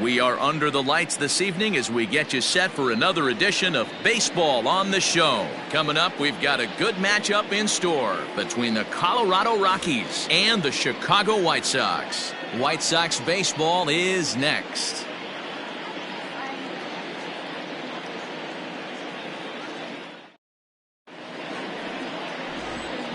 We are under the lights this evening as we get you set for another edition of Baseball on the Show. Coming up, we've got a good matchup in store between the Colorado Rockies and the Chicago White Sox. White Sox baseball is next.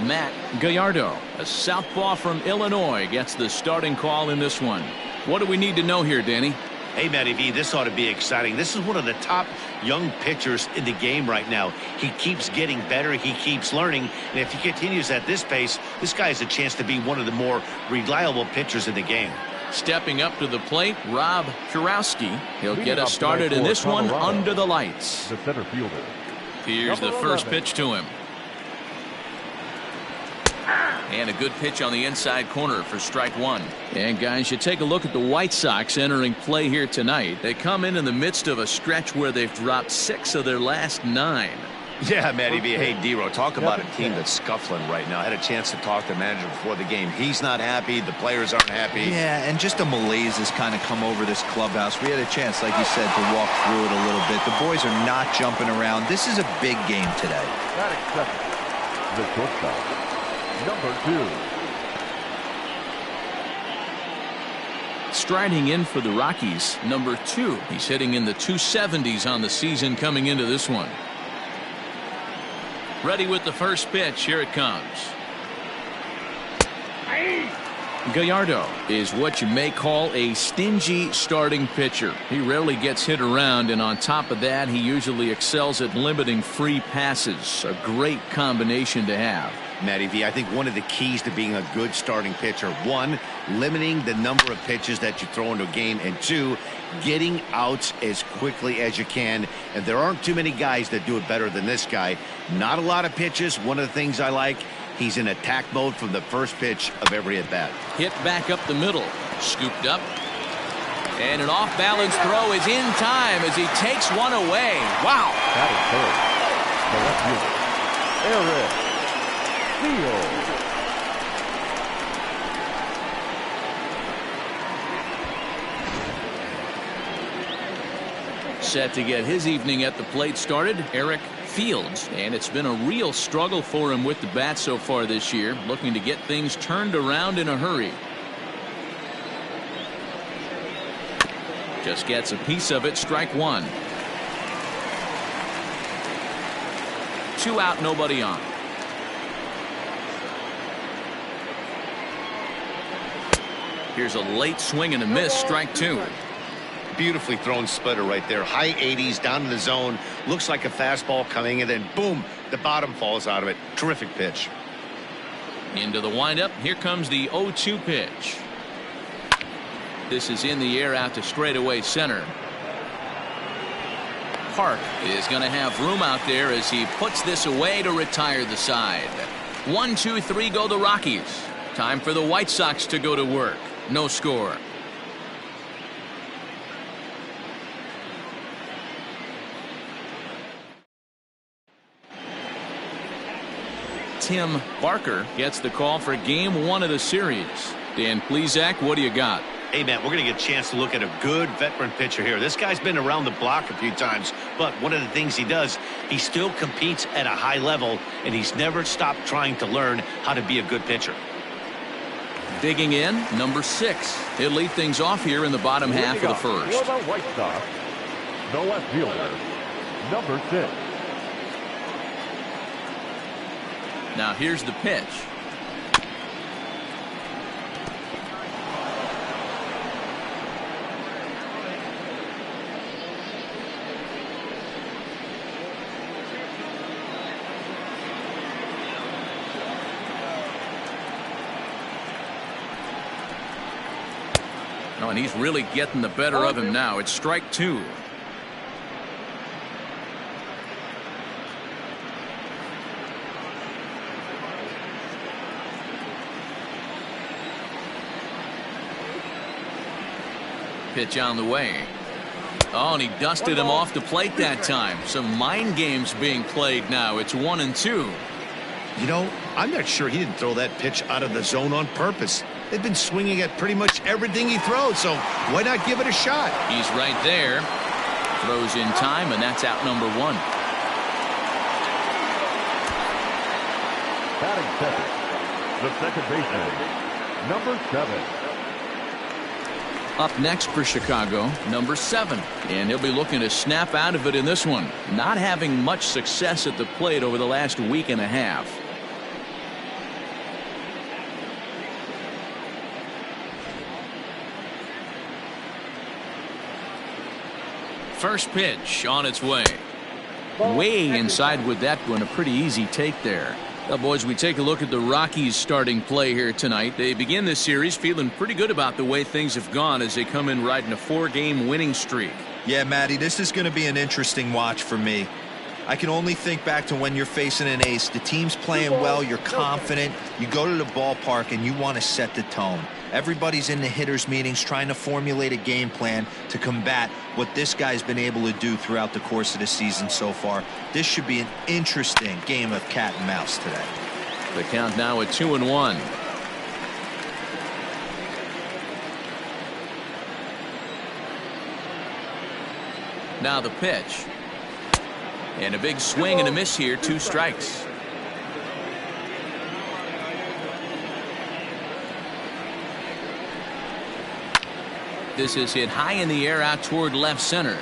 Matt Gallardo, a southpaw from Illinois, gets the starting call in this one. What do we need to know here, Danny? Hey, Matty V, this ought to be exciting. This is one of the top young pitchers in the game right now. He keeps getting better. He keeps learning. And if he continues at this pace, this guy has a chance to be one of the more reliable pitchers in the game. Stepping up to the plate, Rob Kurowski. He'll get us started in this one under the lights. The center fielder. Here's the first pitch to him. And a good pitch on the inside corner for strike one. And guys, you take a look at the White Sox entering play here tonight. They come in the midst of a stretch where they've dropped 6 of their last 9. Yeah, Matty V. Hey, D-Row, talk about a team that's scuffling right now. I had a chance to talk to the manager before the game. He's not happy. The players aren't happy. Yeah, and just a malaise has kind of come over this clubhouse. We had a chance, like you said, to walk through it a little bit. The boys are not jumping around. This is a big game today. The shortstop, number 2. Striding in for the Rockies, number 2. He's hitting in the 270s on the season coming into this one. Ready with the first pitch. Here it comes. Gallardo is what you may call a stingy starting pitcher. He rarely gets hit around, and on top of that, he usually excels at limiting free passes. A great combination to have. Matty V, I think one of the keys to being a good starting pitcher, 1, limiting the number of pitches that you throw into a game, and 2, getting outs as quickly as you can. And there aren't too many guys that do it better than this guy. Not a lot of pitches. One of the things I like, he's in attack mode from the first pitch of every at-bat. Hit back up the middle. Scooped up. And an off-balance throw is in time as he takes one away. Wow. That is third. The left fielder, Eric Field. Set to get his evening at the plate started, Eric Fields, and it's been a real struggle for him with the bat so far this year, looking to get things turned around in a hurry. Just gets a piece of it. Strike one. 2 out, nobody on. Here's a late swing and a miss. Strike 2. Beautifully thrown splitter right there. High 80s down in the zone. Looks like a fastball coming, and then boom, the bottom falls out of it. Terrific pitch. Into the windup. Here comes the 0-2 pitch. This is in the air out to straightaway center. Park is going to have room out there as he puts this away to retire the side. 1, 2, 3 go the Rockies. Time for the White Sox to go to work. No score. Tim Barker gets the call for game 1 of the series. Dan Plesac, what do you got? Hey, man, we're going to get a chance to look at a good veteran pitcher here. This guy's been around the block a few times, but one of the things he does, he still competes at a high level, and he's never stopped trying to learn how to be a good pitcher. Digging in, number 6. He'll lead things off here in the bottom half of the first. For the White Sox, the left fielder, number 6. Now here's the pitch. Oh, and he's really getting the better of him now. It's strike 2. Pitch on the way. Oh, and he dusted him off the plate that time. Some mind games being played now. It's 1-2. You know, I'm not sure he didn't throw that pitch out of the zone on purpose. They've been swinging at pretty much everything he throws, so why not give it a shot? He's right there. Throws in time, and that's out number 1. Batting second, the second baseman, number 7. Up next for Chicago, number 7. And he'll be looking to snap out of it in this one. Not having much success at the plate over the last week and a half. First pitch on its way. Way inside with that one. A pretty easy take there. Well, boys, we take a look at the Rockies starting play here tonight. They begin this series feeling pretty good about the way things have gone as they come in riding a 4-game winning streak. Yeah, Matty, this is going to be an interesting watch for me. I can only think back to when you're facing an ace. The team's playing well, you're confident, you go to the ballpark and you want to set the tone. Everybody's in the hitters meetings trying to formulate a game plan to combat what this guy's been able to do throughout the course of the season so far. This should be an interesting game of cat and mouse today. The count now at 2-1. Now the pitch. And a big swing and a miss here. 2 strikes. This is hit high in the air out toward left center.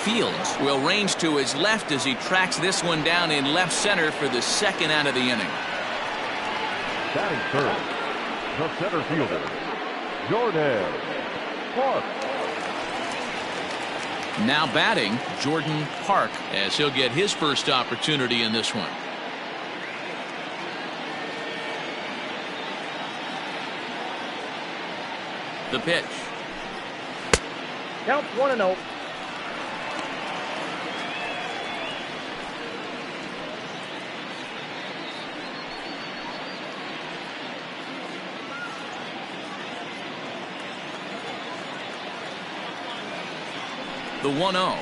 Fields will range to his left as he tracks this one down in left center for the second out of the inning. Batting third, the center fielder, Jordan Park. Now batting, Jordan Park, as he'll get his first opportunity in this one. The pitch. Count 1-0. The 1-0.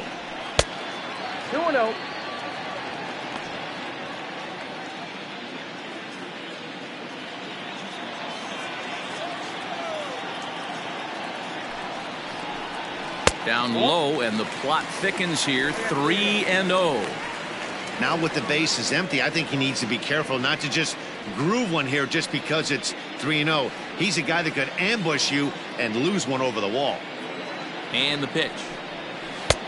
2-0. Down low, and the plot thickens here. 3-0. Now with the bases empty, I think he needs to be careful not to just groove one here just because it's 3-0. He's a guy that could ambush you and lose one over the wall. And the pitch.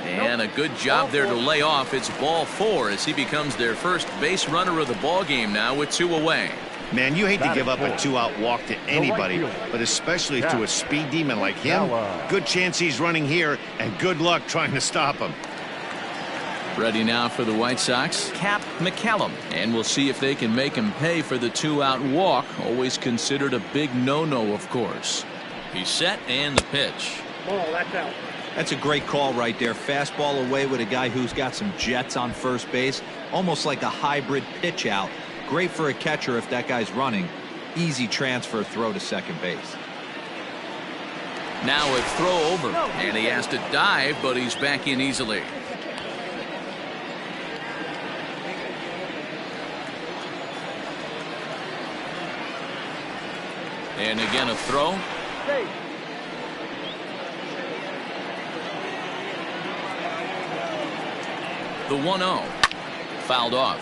And a good job there to lay off. It's ball 4 as he becomes their first base runner of the ball game now with 2 away. Man, you hate to give up a 2-out walk to anybody, but especially to a speed demon like him. Good chance he's running here, and good luck trying to stop him. Ready now for the White Sox, Cap McCallum, and we'll see if they can make him pay for the 2-out walk. Always considered a big no-no, of course. He's set, and the pitch. Ball, that's out. That's a great call right there. Fastball away with a guy who's got some jets on first base. Almost like a hybrid pitch out. Great for a catcher if that guy's running. Easy transfer throw to second base. Now a throw over, and he has to dive, but he's back in easily. And again a throw. The 1-0. Fouled off.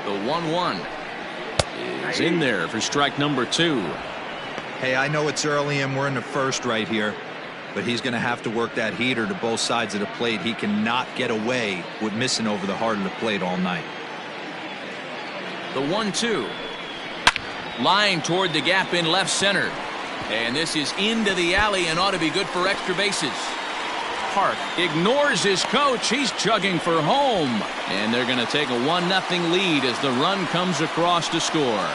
The 1-1 is in there for strike number 2. Hey, I know it's early and we're in the first right here, but he's going to have to work that heater to both sides of the plate. He cannot get away with missing over the heart of the plate all night. The 1-2. Line toward the gap in left center. And this is into the alley and ought to be good for extra bases. Park ignores his coach. He's chugging for home. And they're going to take a 1-0 lead as the run comes across to score.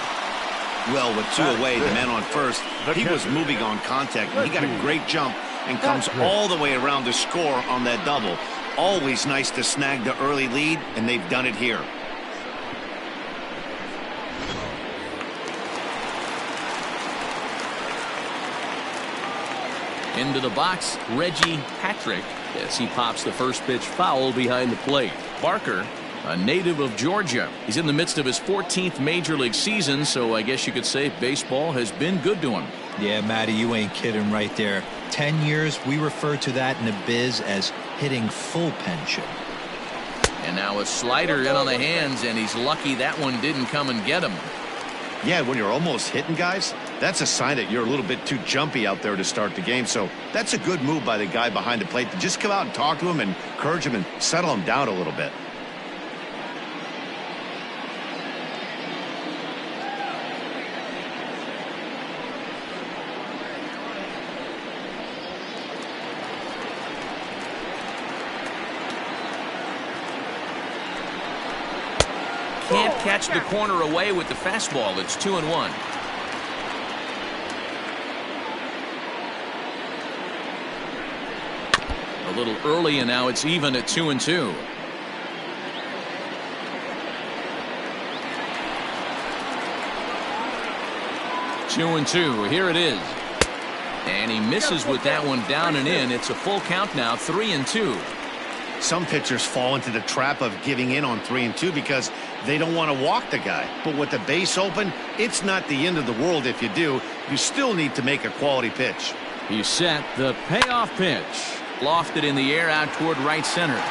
Well, with 2 away, the man on first, he was moving on contact, and he got a great jump and comes all the way around to score on that double. Always nice to snag the early lead, and they've done it here. Into the box, Reggie Patrick, as he pops the first pitch foul behind the plate. Barker, a native of Georgia. He's in the midst of his 14th major league season, so I guess you could say baseball has been good to him. Yeah, Matty, you ain't kidding right there. 10 years, we refer to that in the biz as hitting full pension. And now a slider in on the hands, and he's lucky that one didn't come and get him. Yeah, when you're almost hitting guys, that's a sign that you're a little bit too jumpy out there to start the game. So that's a good move by the guy behind the plate to just come out and talk to him and encourage him and settle him down a little bit. Can't catch the corner away with the fastball. It's 2-1. A little early, and now it's even at 2-2. Two and two. Here it is. And he misses with that one down and in. It's a full count now, 3-2. Some pitchers fall into the trap of giving in on 3 and 2 because they don't want to walk the guy. But with the base open, it's not the end of the world if you do. You still need to make a quality pitch. He's set the payoff pitch. Lofted in the air out toward right center.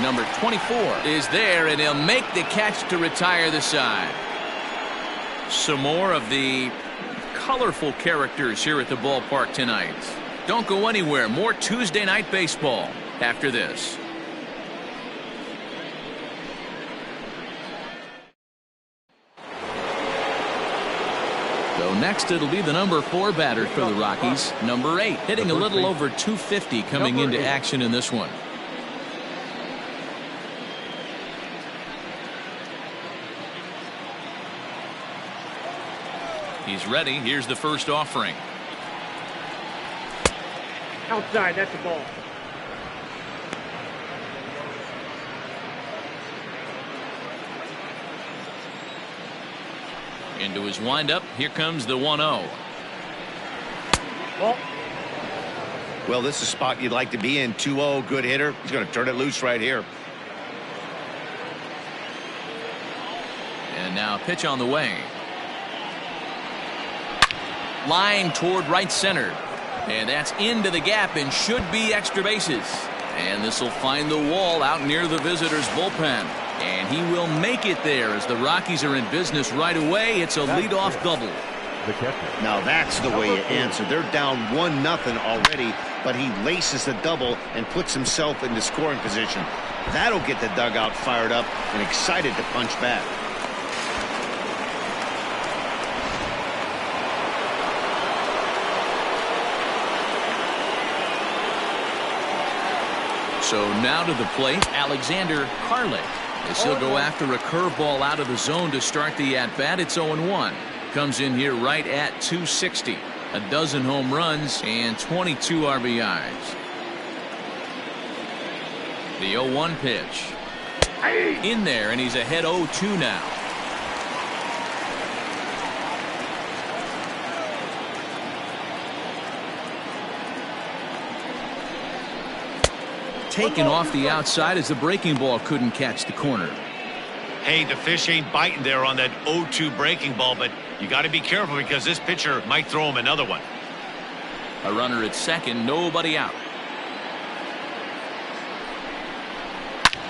Number 24 is there, and he'll make the catch to retire the side. Some more of the colorful characters here at the ballpark tonight. Don't go anywhere. More Tuesday night baseball after this. So next it'll be the number 4 batter for the Rockies. Number 8, hitting a little over 250 coming into action in this one. He's ready. Here's the first offering. Outside, that's a ball. Into his windup. Here comes the 1-0. Ball. Well, this is a spot you'd like to be in. 2-0, good hitter. He's going to turn it loose right here. And now pitch on the way. Line toward right center. And that's into the gap and should be extra bases. And this will find the wall out near the visitors' bullpen. And he will make it there as the Rockies are in business right away. It's a leadoff double. The catcher. Now that's the way you answer. They're down 1-0 already, but he laces the double and puts himself into scoring position. That'll get the dugout fired up and excited to punch back. So now to the plate, Alexander Carlick. As he'll go after a curveball out of the zone to start the at-bat. It's 0-1. Comes in here right at 260. A dozen home runs and 22 RBIs. The 0-1 pitch. In there, and he's ahead 0-2 now. Taken off the outside as the breaking ball couldn't catch the corner. Hey, the fish ain't biting there on that 0-2 breaking ball, but you got to be careful because this pitcher might throw him another one. A runner at second, nobody out.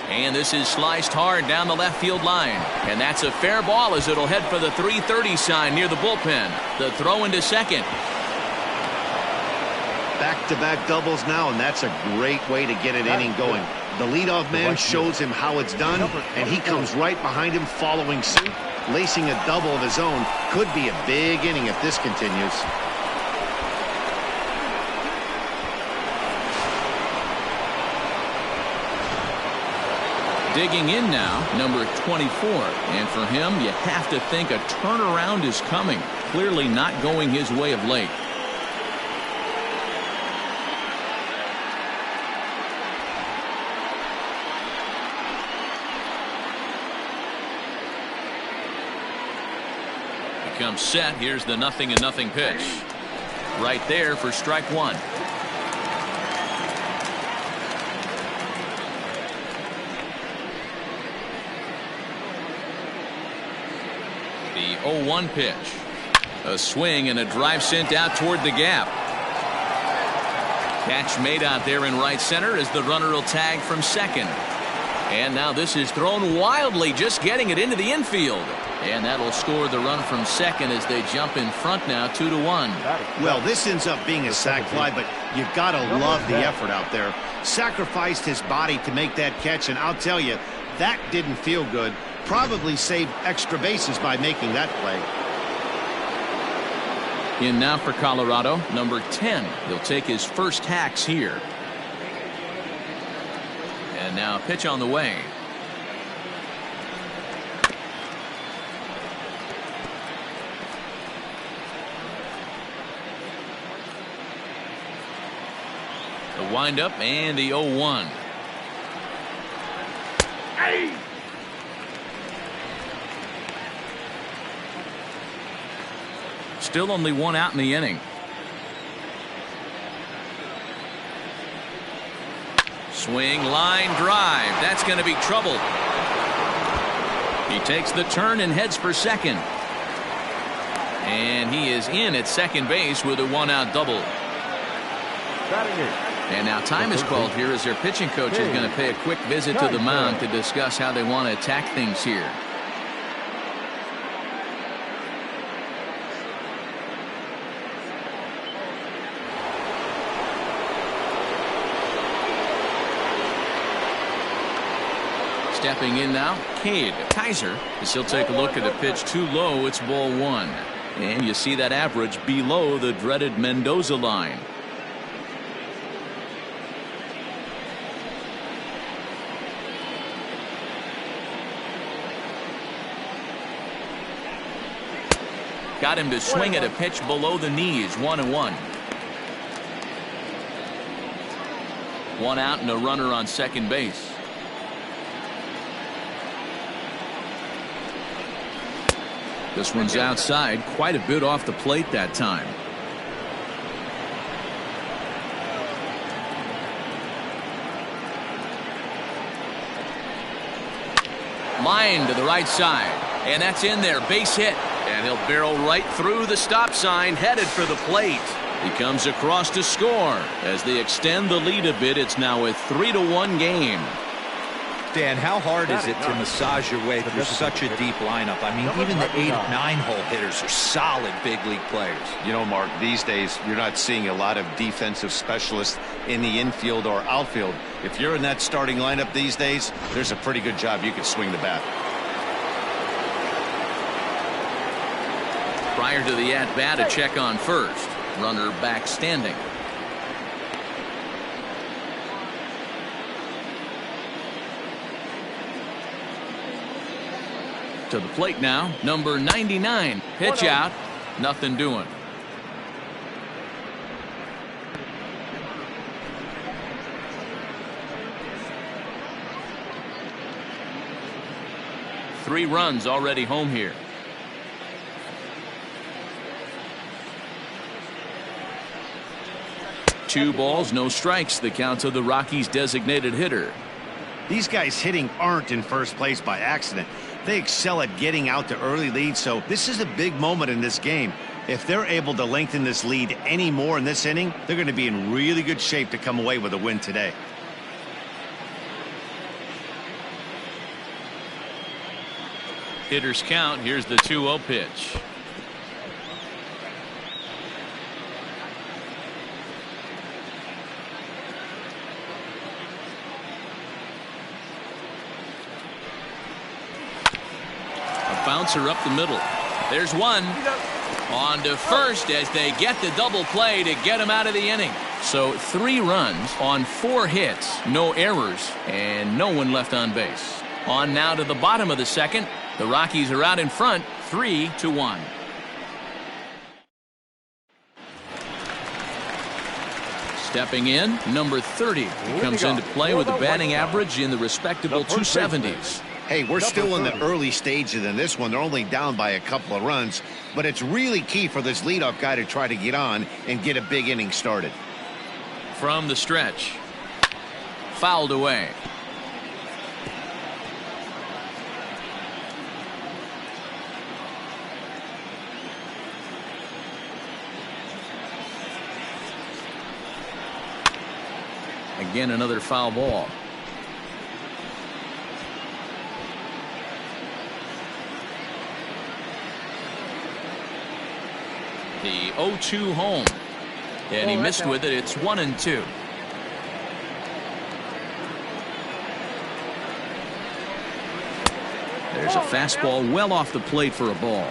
And this is sliced hard down the left field line. And that's a fair ball as it'll head for the 330 sign near the bullpen. The throw into second. Back-to-back doubles now, and that's a great way to get an inning going. The leadoff man shows him how it's done, and he comes right behind him following suit. Lacing a double of his own could be a big inning if this continues. Digging in now, number 24. And for him, you have to think a turnaround is coming. Clearly not going his way of late. Comes set. Here's the 0-0 pitch. right there for strike one. The 0-1 pitch. A swing and a drive sent out toward the gap. Catch made out there in right center as the runner will tag from second. And now this is thrown wildly, just getting it into the infield. And that'll score the run from second as they jump in front now 2-1. Well, this ends up being a sac fly, but you gotta love the effort out there. Sacrificed his body to make that catch, and I'll tell you, that didn't feel good. Probably saved extra bases by making that play. In now for Colorado, number 10. He'll take his first hacks here. And now pitch on the way. The windup and the 0-1. Hey! Still only one out in the inning. Swing, line, drive. That's going to be trouble. He takes the turn and heads for second. And he is in at second base with a one-out double. And now time is called here as their pitching coach is going to pay a quick visit to the mound to discuss how they want to attack things here. Stepping in now, Cade Kaiser, as he'll take a look at a pitch too low. It's ball one. And you see that average below the dreaded Mendoza line. Got him to swing at a pitch below the knees. 1-1. One out and a runner on second base. This one's outside, quite a bit off the plate that time. Line to the right side, and that's in there, base hit. And he'll barrel right through the stop sign, headed for the plate. He comes across to score. As they extend the lead a bit, it's now a 3-1 game. Dan, how hard is it to massage your way through such a deep lineup? I mean, even the 8 and 9 hole hitters are solid big league players. You know, Mark, these days you're not seeing a lot of defensive specialists in the infield or outfield. If you're in that starting lineup these days, there's a pretty good job you can swing the bat. Prior to the at-bat, a check on first. Runner back standing. To the plate now, number 99. Pitch out. Nothing doing. Three runs already home here. Two balls, no strikes. The count to the Rockies' designated hitter. These guys hitting aren't in first place by accident. They excel at getting out to early leads, so this is a big moment in this game. If they're able to lengthen this lead any more in this inning, they're going to be in really good shape to come away with a win today. Hitters count. Here's the 2-0 pitch. Bouncer up the middle. There's one. On to first as they get the double play to get him out of the inning. So 3 runs on 4 hits, no errors, and no one left on base. On now to the bottom of the second. The Rockies are out in front, 3-1. Stepping in, number 30. He comes into play with a batting average in the respectable 270s. Hey, we're Number still in the 30. early stages in this one. They're only down by a couple of runs, but it's really key for this leadoff guy to try to get on and get a big inning started. From the stretch. Fouled away. Again, another foul ball. The 0-2 home. And he missed with it. It's 1-2. There's a fastball well off the plate for a ball.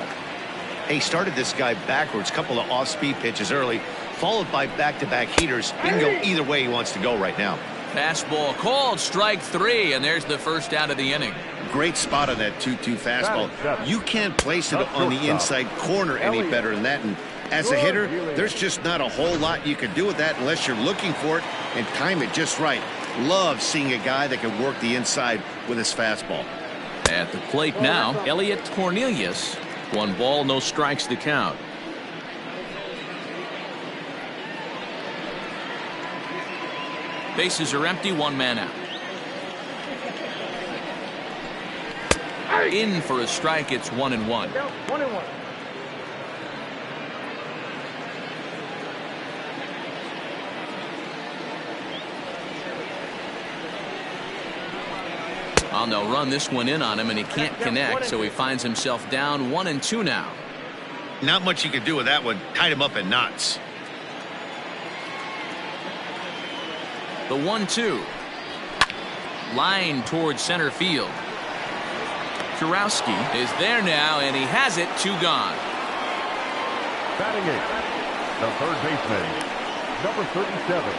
He started this guy backwards, couple of off-speed pitches early, followed by back-to-back heaters. He can go either way he wants to go right now. Fastball called, strike 3, and there's the first out of the inning. Great spot on that 2-2 fastball. You can't place it on the inside corner any better than that. And as a hitter, there's just not a whole lot you can do with that unless you're looking for it and time it just right. Love seeing a guy that can work the inside with his fastball. At the plate now, Elliot Cornelius. 1 ball, no strikes to count. Bases are empty, 1 man out. In for a strike, it's 1-1. 1-1. Well, they'll run this one in on him, and he can't connect, so he finds himself down 1-2 now. Not much you can do with that one. Tied him up in knots. The 1-2. Line towards center field. Kurowski is there now, and he has it. 2 gone. Batting 8, the third baseman, number 37.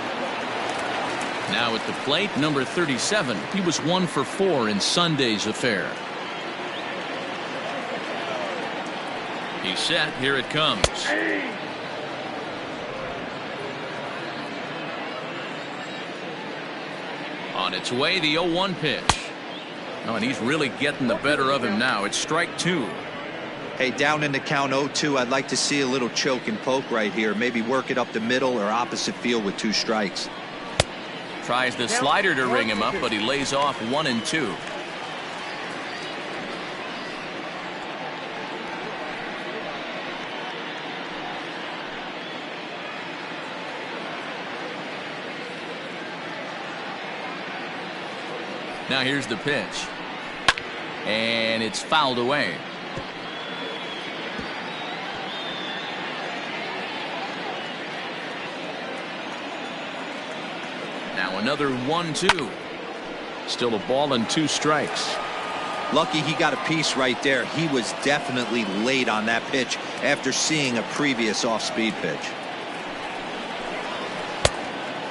Now at the plate, number 37. He was 1 for 4 in Sunday's affair. He's set. Here it comes. On its way, the 0-1 pitch. Oh, and he's really getting the better of him now. It's strike 2. Hey, down in the count 0-2, I'd like to see a little choke and poke right here. Maybe work it up the middle or opposite field with 2 strikes. Tries the slider to ring him up, but he lays off 1-2. Now here's the pitch. And it's fouled away. Now another 1-2. Still a ball and 2 strikes. Lucky he got a piece right there. He was definitely late on that pitch after seeing a previous off-speed pitch.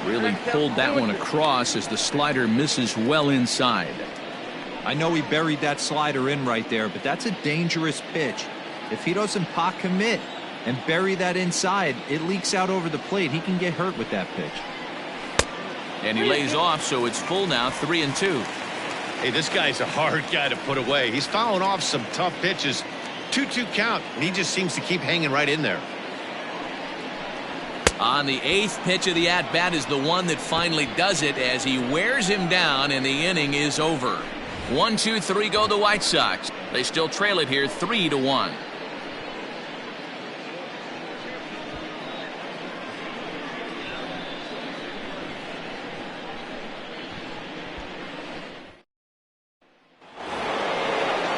Really pulled that one across as the slider misses well inside. I know he buried that slider in right there, but that's a dangerous pitch. If he doesn't pot commit and bury that inside, it leaks out over the plate. He can get hurt with that pitch. And he lays off, so it's full now, 3-2. Hey, this guy's a hard guy to put away. He's fouling off some tough pitches. 2-2 count, and he just seems to keep hanging right in there. On the 8th pitch of the at-bat is the one that finally does it as he wears him down, and the inning is over. 1-2-3 go the White Sox. They still trail it here 3-1.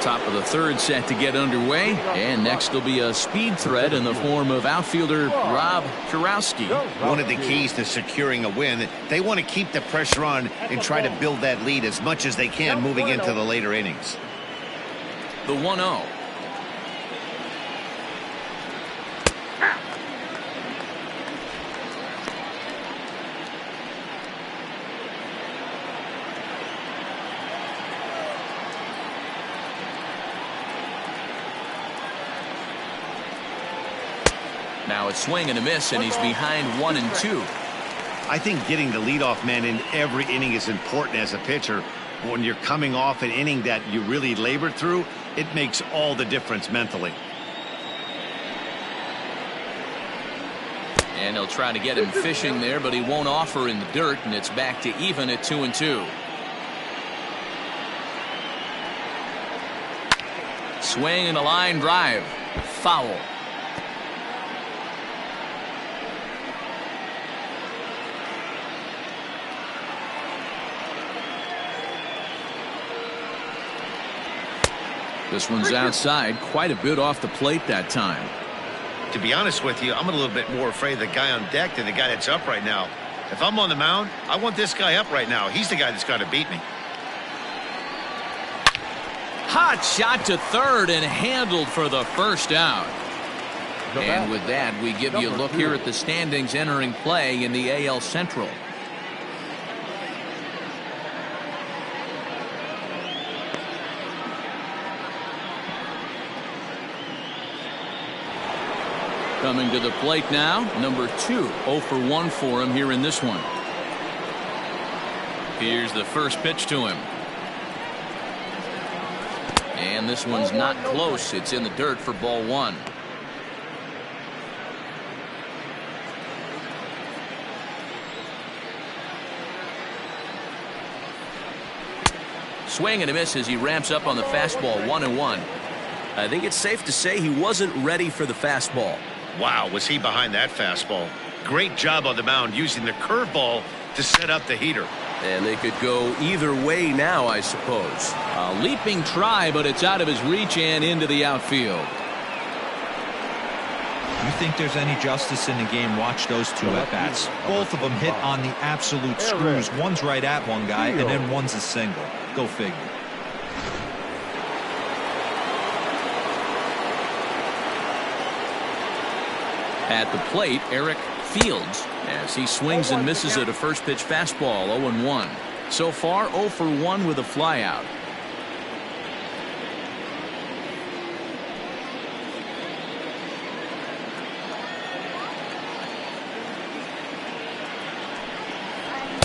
Top of the 3rd set to get underway, and next will be a speed threat in the form of outfielder Rob Kurowski. One of the keys to securing a win, they want to keep the pressure on and try to build that lead as much as they can moving into the later innings. The 1-0. Now it's swing and a miss, and he's behind 1-2. I think getting the leadoff man in every inning is important as a pitcher. When you're coming off an inning that you really labored through, it makes all the difference mentally. And they'll try to get him fishing there, but he won't offer in the dirt, and it's back to even at 2-2. Swing and a line drive. Foul. This one's outside, quite a bit off the plate that time. To be honest with you, I'm a little bit more afraid of the guy on deck than the guy that's up right now. If I'm on the mound, I want this guy up right now. He's the guy that's got to beat me. Hot shot to third and handled for the first out. And with that, we give you a look here at the standings entering play in the AL Central. Coming to the plate now, number 2, 0 for 1 for him here in this one. Here's the first pitch to him. And this one's not close. It's in the dirt for ball 1. Swing and a miss as he ramps up on the fastball. 1-1. I think it's safe to say he wasn't ready for the fastball. Wow, was he behind that fastball. Great job on the mound using the curveball to set up the heater. And they could go either way now, I suppose. A leaping try, but it's out of his reach and into the outfield. You think there's any justice in the game? Watch those two at-bats. Both of them hit on the absolute screws. One's right at one guy, and then one's a single. Go figure. At the plate, Eric Fields, as he swings and misses at a first pitch fastball. 0-1. So far 0 for 1 with a flyout.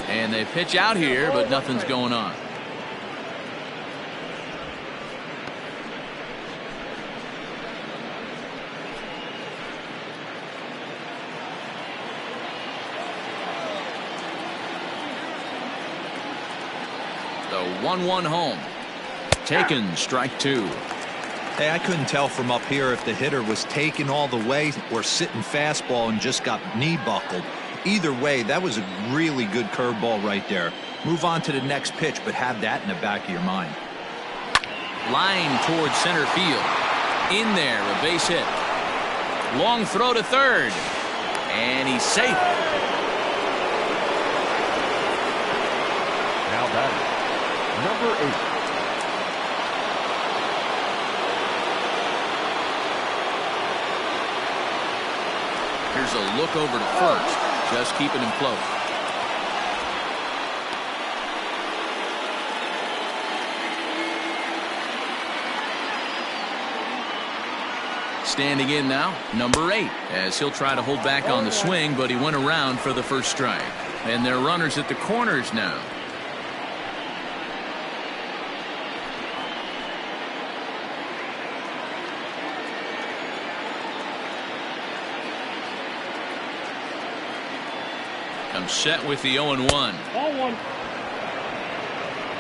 And they pitch out here, but nothing's going on. The 1-1 home. Taken, strike 2. Hey, I couldn't tell from up here if the hitter was taken all the way or sitting fastball and just got knee buckled. Either way, that was a really good curveball right there. Move on to the next pitch, but have that in the back of your mind. Line towards center field. In there, a base hit. Long throw to third. And he's safe. Now batting, number 8. Here's a look over to first. Just keeping him close. Standing in now, number 8, as he'll try to hold back on the swing, but he went around for the first strike. And they're runners at the corners now. I'm set with the 0-1. Ball 1.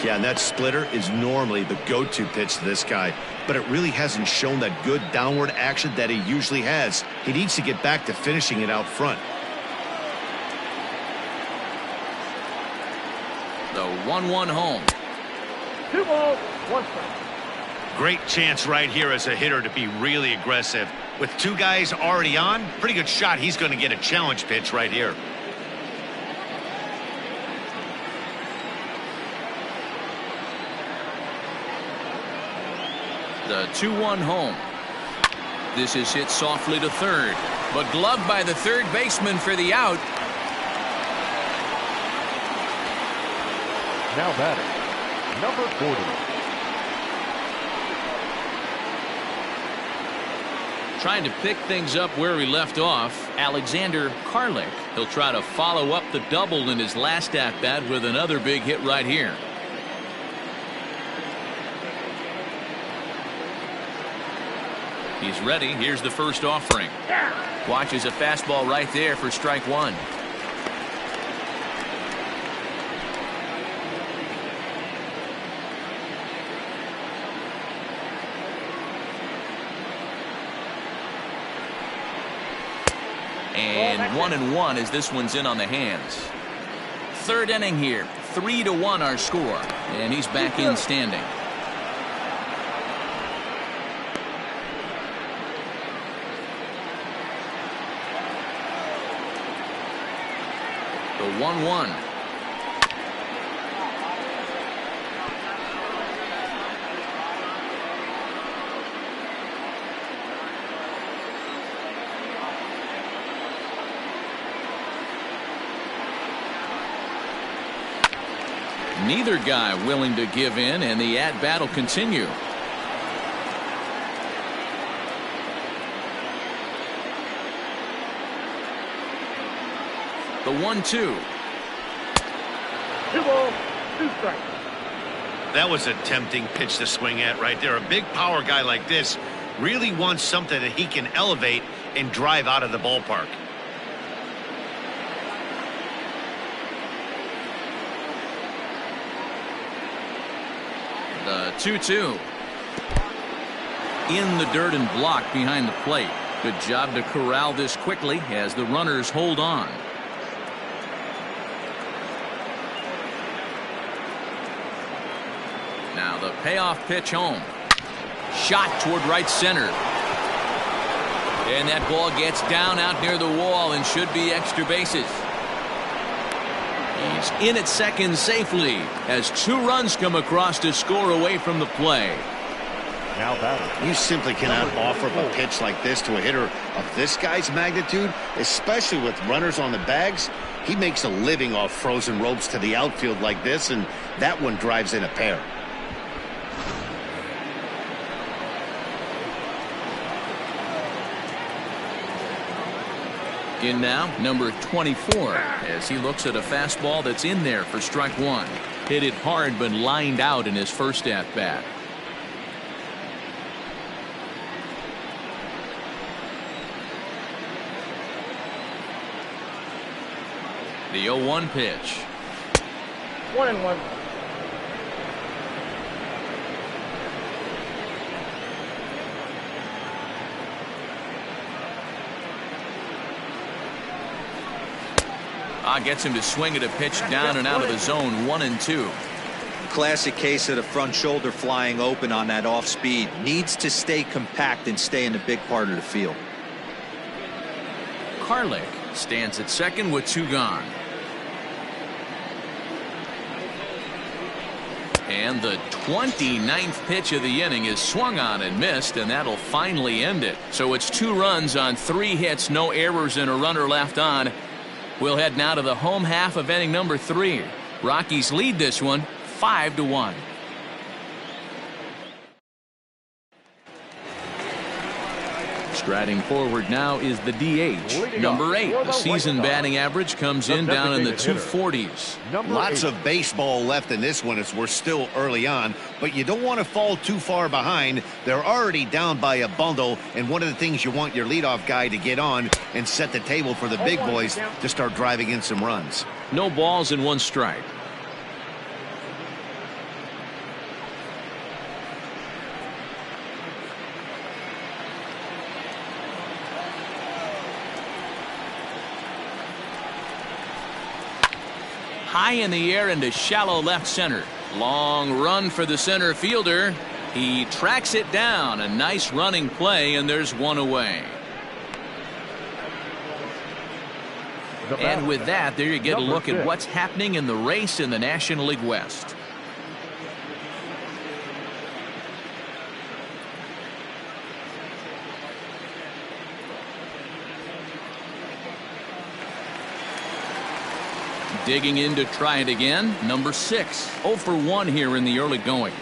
Yeah, and that splitter is normally the go-to pitch to this guy, but it really hasn't shown that good downward action that he usually has. He needs to get back to finishing it out front. The 1-1 home. 2 balls, 1 strike. Great chance right here as a hitter to be really aggressive. With 2 guys already on, pretty good shot. He's going to get a challenge pitch right here. The 2-1 home. This is hit softly to third, but gloved by the third baseman for the out. Now batting, number 40. Trying to pick things up where he left off, Alexander Karlik. He'll try to follow up the double in his last at-bat with another big hit right here. He's ready. Here's the first offering. Watches a fastball right there for strike one. And 1-1 as this one's in on the hands. Third inning here. 3-1 our score. And he's back in standing. The 1-1. Neither guy willing to give in, and the at-bat will continue. The 1-2. 2 balls, 2 strikes. That was a tempting pitch to swing at right there. A big power guy like this really wants something that he can elevate and drive out of the ballpark. The 2-2. In the dirt and blocked behind the plate. Good job to corral this quickly as the runners hold on. Now the payoff pitch home. Shot toward right center. And that ball gets down out near the wall and should be extra bases. He's in at second safely as 2 runs come across to score away from the play. Now batting. You simply cannot offer up a pitch like this to a hitter of this guy's magnitude, especially with runners on the bags. He makes a living off frozen ropes to the outfield like this, and that one drives in a pair. In now, number 24, as he looks at a fastball that's in there for strike one. Hit it hard but lined out in his first at-bat. The 0-1 pitch. 1-1. Gets him to swing at a pitch down and out of the zone. 1-2. Classic case of the front shoulder flying open on that off speed. Needs to stay compact and stay in the big part of the field. Karlik stands at second with 2 gone. And the 29th pitch of the inning is swung on and missed, and that'll finally end it. So it's 2 runs on 3 hits, no errors, and a runner left on. We'll head now to the home half of inning number 3. Rockies lead this one 5-1. Striding forward now is the DH. Number 8. The season batting average comes in down in the 240s. Lots of baseball left in this one as we're still early on, but you don't want to fall too far behind. They're already down by a bundle, and one of the things you want your leadoff guy to get on and set the table for the big boys to start driving in some runs. No balls and 1 strike. High in the air into shallow left center. Long run for the center fielder. He tracks it down. A nice running play, and there's 1 away. And with that, there you get a look at what's happening in the race in the National League West. Digging in to try it again, number 6. 0 for 1 here in the early going.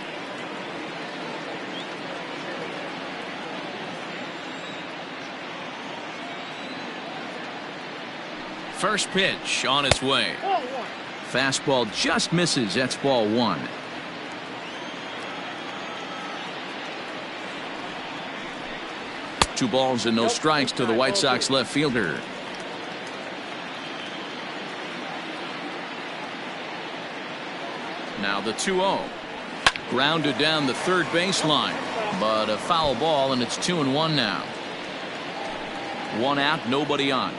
First pitch on its way. Fastball just misses. That's ball 1. 2 balls and no strikes to the White Sox left fielder. Now the 2-0. Grounded down the third baseline, but a foul ball, and it's 2-1 now. 1 out, nobody on.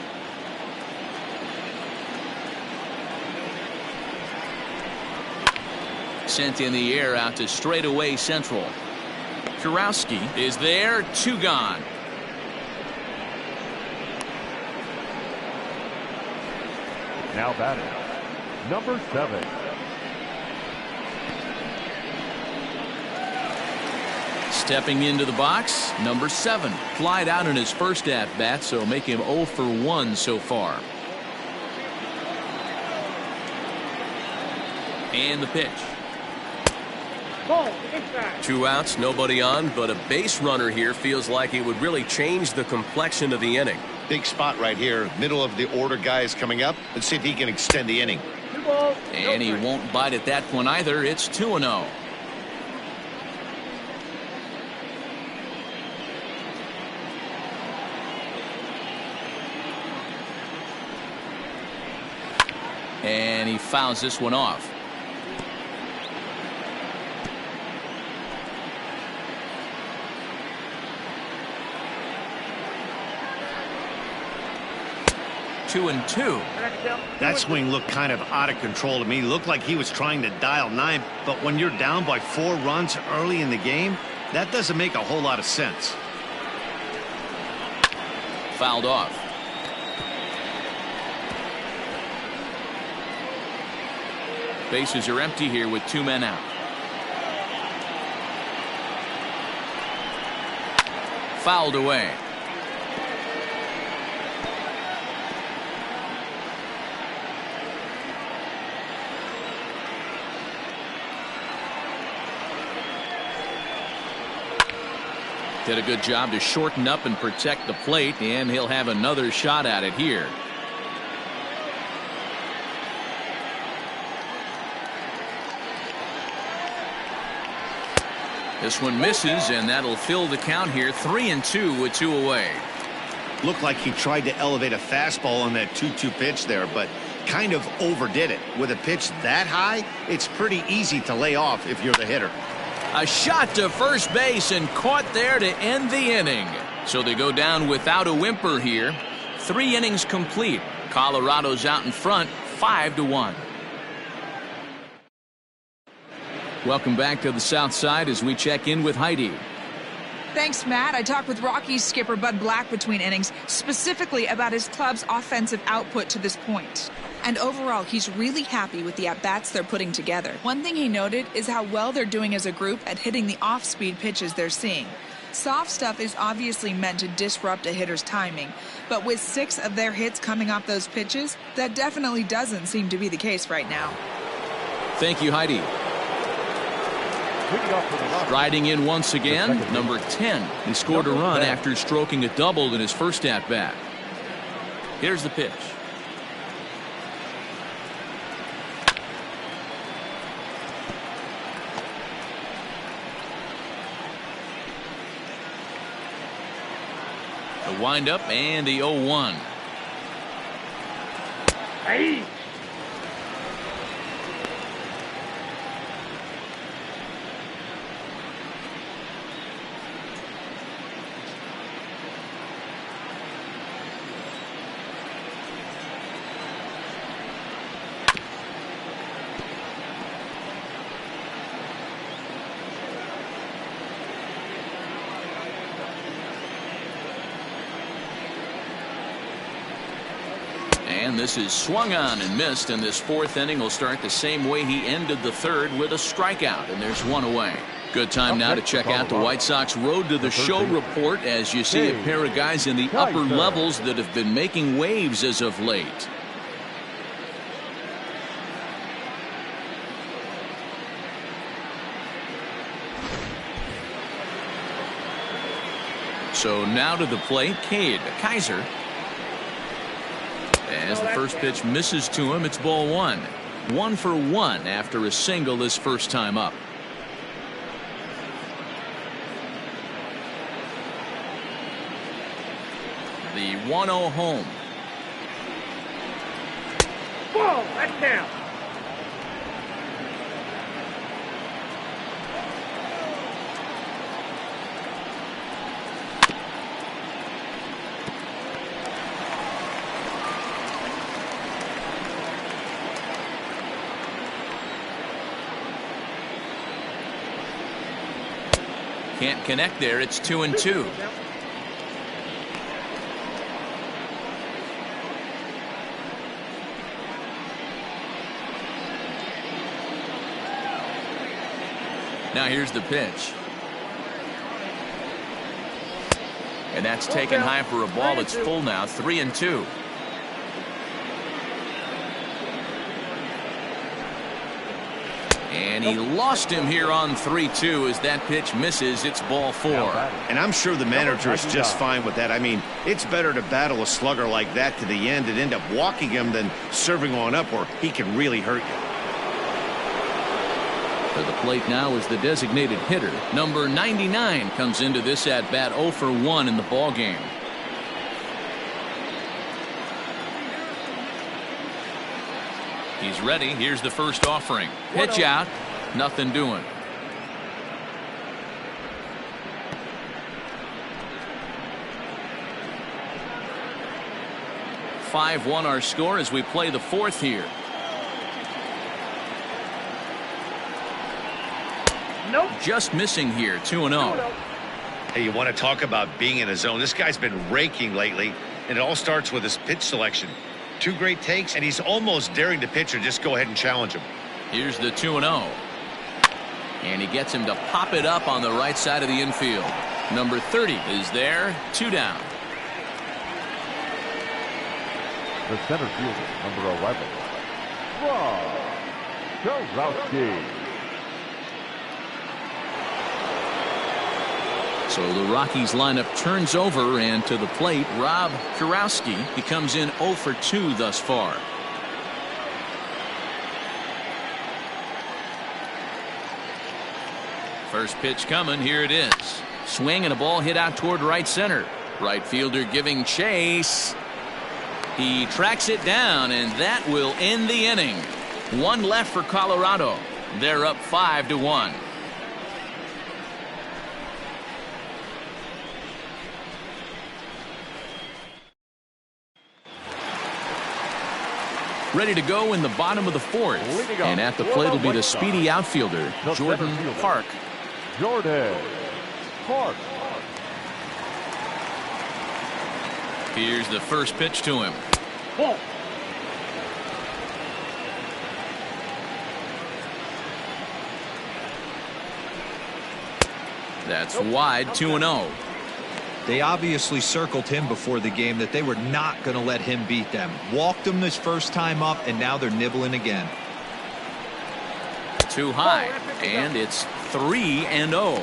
Sent in the air out to straightaway central. Kurowski is there, 2 gone. Now batting, number 7. Stepping into the box, number 7. Flied out in his first at-bat, so make him 0 for 1 so far. And the pitch. 2 outs, nobody on, but a base runner here feels like it would really change the complexion of the inning. Big spot right here. Middle of the order guy is coming up. Let's see if he can extend the inning. And he won't bite at that one either. It's 2-0. And he fouls this one off. Two and two. That swing looked kind of out of control to me. Looked like he was trying to dial 9, but when you're down by 4 runs early in the game, that doesn't make a whole lot of sense. Fouled off. Bases are empty here with 2 men out. Fouled away. Did a good job to shorten up and protect the plate, and he'll have another shot at it here. This one misses, and that'll fill the count here. 3-2 with 2 away. Looked like he tried to elevate a fastball on that 2-2 pitch there, but kind of overdid it. With a pitch that high, it's pretty easy to lay off if you're the hitter. A shot to first base and caught there to end the inning. So they go down without a whimper here. 3 innings complete. Colorado's out in front, 5-1. Welcome back to the South Side as we check in with Heidi. Thanks, Matt. I talked with Rockies skipper Bud Black between innings, specifically about his club's offensive output to this point. And overall, he's really happy with the at-bats they're putting together. One thing he noted is how well they're doing as a group at hitting the off-speed pitches they're seeing. Soft stuff is obviously meant to disrupt a hitter's timing, but with 6 of their hits coming off those pitches, that definitely doesn't seem to be the case right now. Thank you, Heidi. Riding in once again, number 10. He scored a run after stroking a double in his first at-bat. Here's the pitch. The windup and the 0-1. Hey. And this is swung on and missed, and this 4th inning will start the same way he ended the 3rd with a strikeout, and there's 1 away. Good time now to check out the White Sox Road to the Show report as you see a pair of guys in the upper levels that have been making waves as of late. So now to the plate, Cade Kaiser. As the first pitch misses to him, it's ball 1. 1 for 1 after a single his first time up. The 1-0 home. Ball, that's down. Can't connect there. It's 2-2. Now here's the pitch. And that's taken high for a ball. It's full now. 3-2. And he lost him here on 3-2 as that pitch misses. It's ball 4. And I'm sure the manager is just fine with that. I mean, it's better to battle a slugger like that to the end and end up walking him than serving on up where he can really hurt you. To the plate now is the designated hitter. Number 99 comes into this at bat 0 for 1 in the ball game. He's ready. Here's the first offering. Pitch out. Nothing doing. (5-1) our score as we play the 4th here. Nope. Just missing here. 2-0. Hey, you want to talk about being in a zone? This guy's been raking lately, and it all starts with his pitch selection. 2 great takes, and he's almost daring the pitcher just go ahead and challenge him. Here's the 2-0. And he gets him to pop it up on the right side of the infield. Number 30 is there. 2 down. The center fielder, number 11, Kurowski. So the Rockies lineup turns over, and to the plate, Rob Kurowski. He comes in 0 for 2 thus far. First pitch coming. Here it is. Swing and a ball hit out toward right center. Right fielder giving chase. He tracks it down, and that will end the inning. 1 left for Colorado. They're up 5-1. Ready to go in the bottom of the 4th. And at the plate will be the speedy outfielder, Jordan Park. Jordan Park. Here's the first pitch to him. Ball. That's wide. 2-0. They obviously circled him before the game that they were not going to let him beat them. Walked him this first time up, and now they're nibbling again. Too high, and it's 3-0.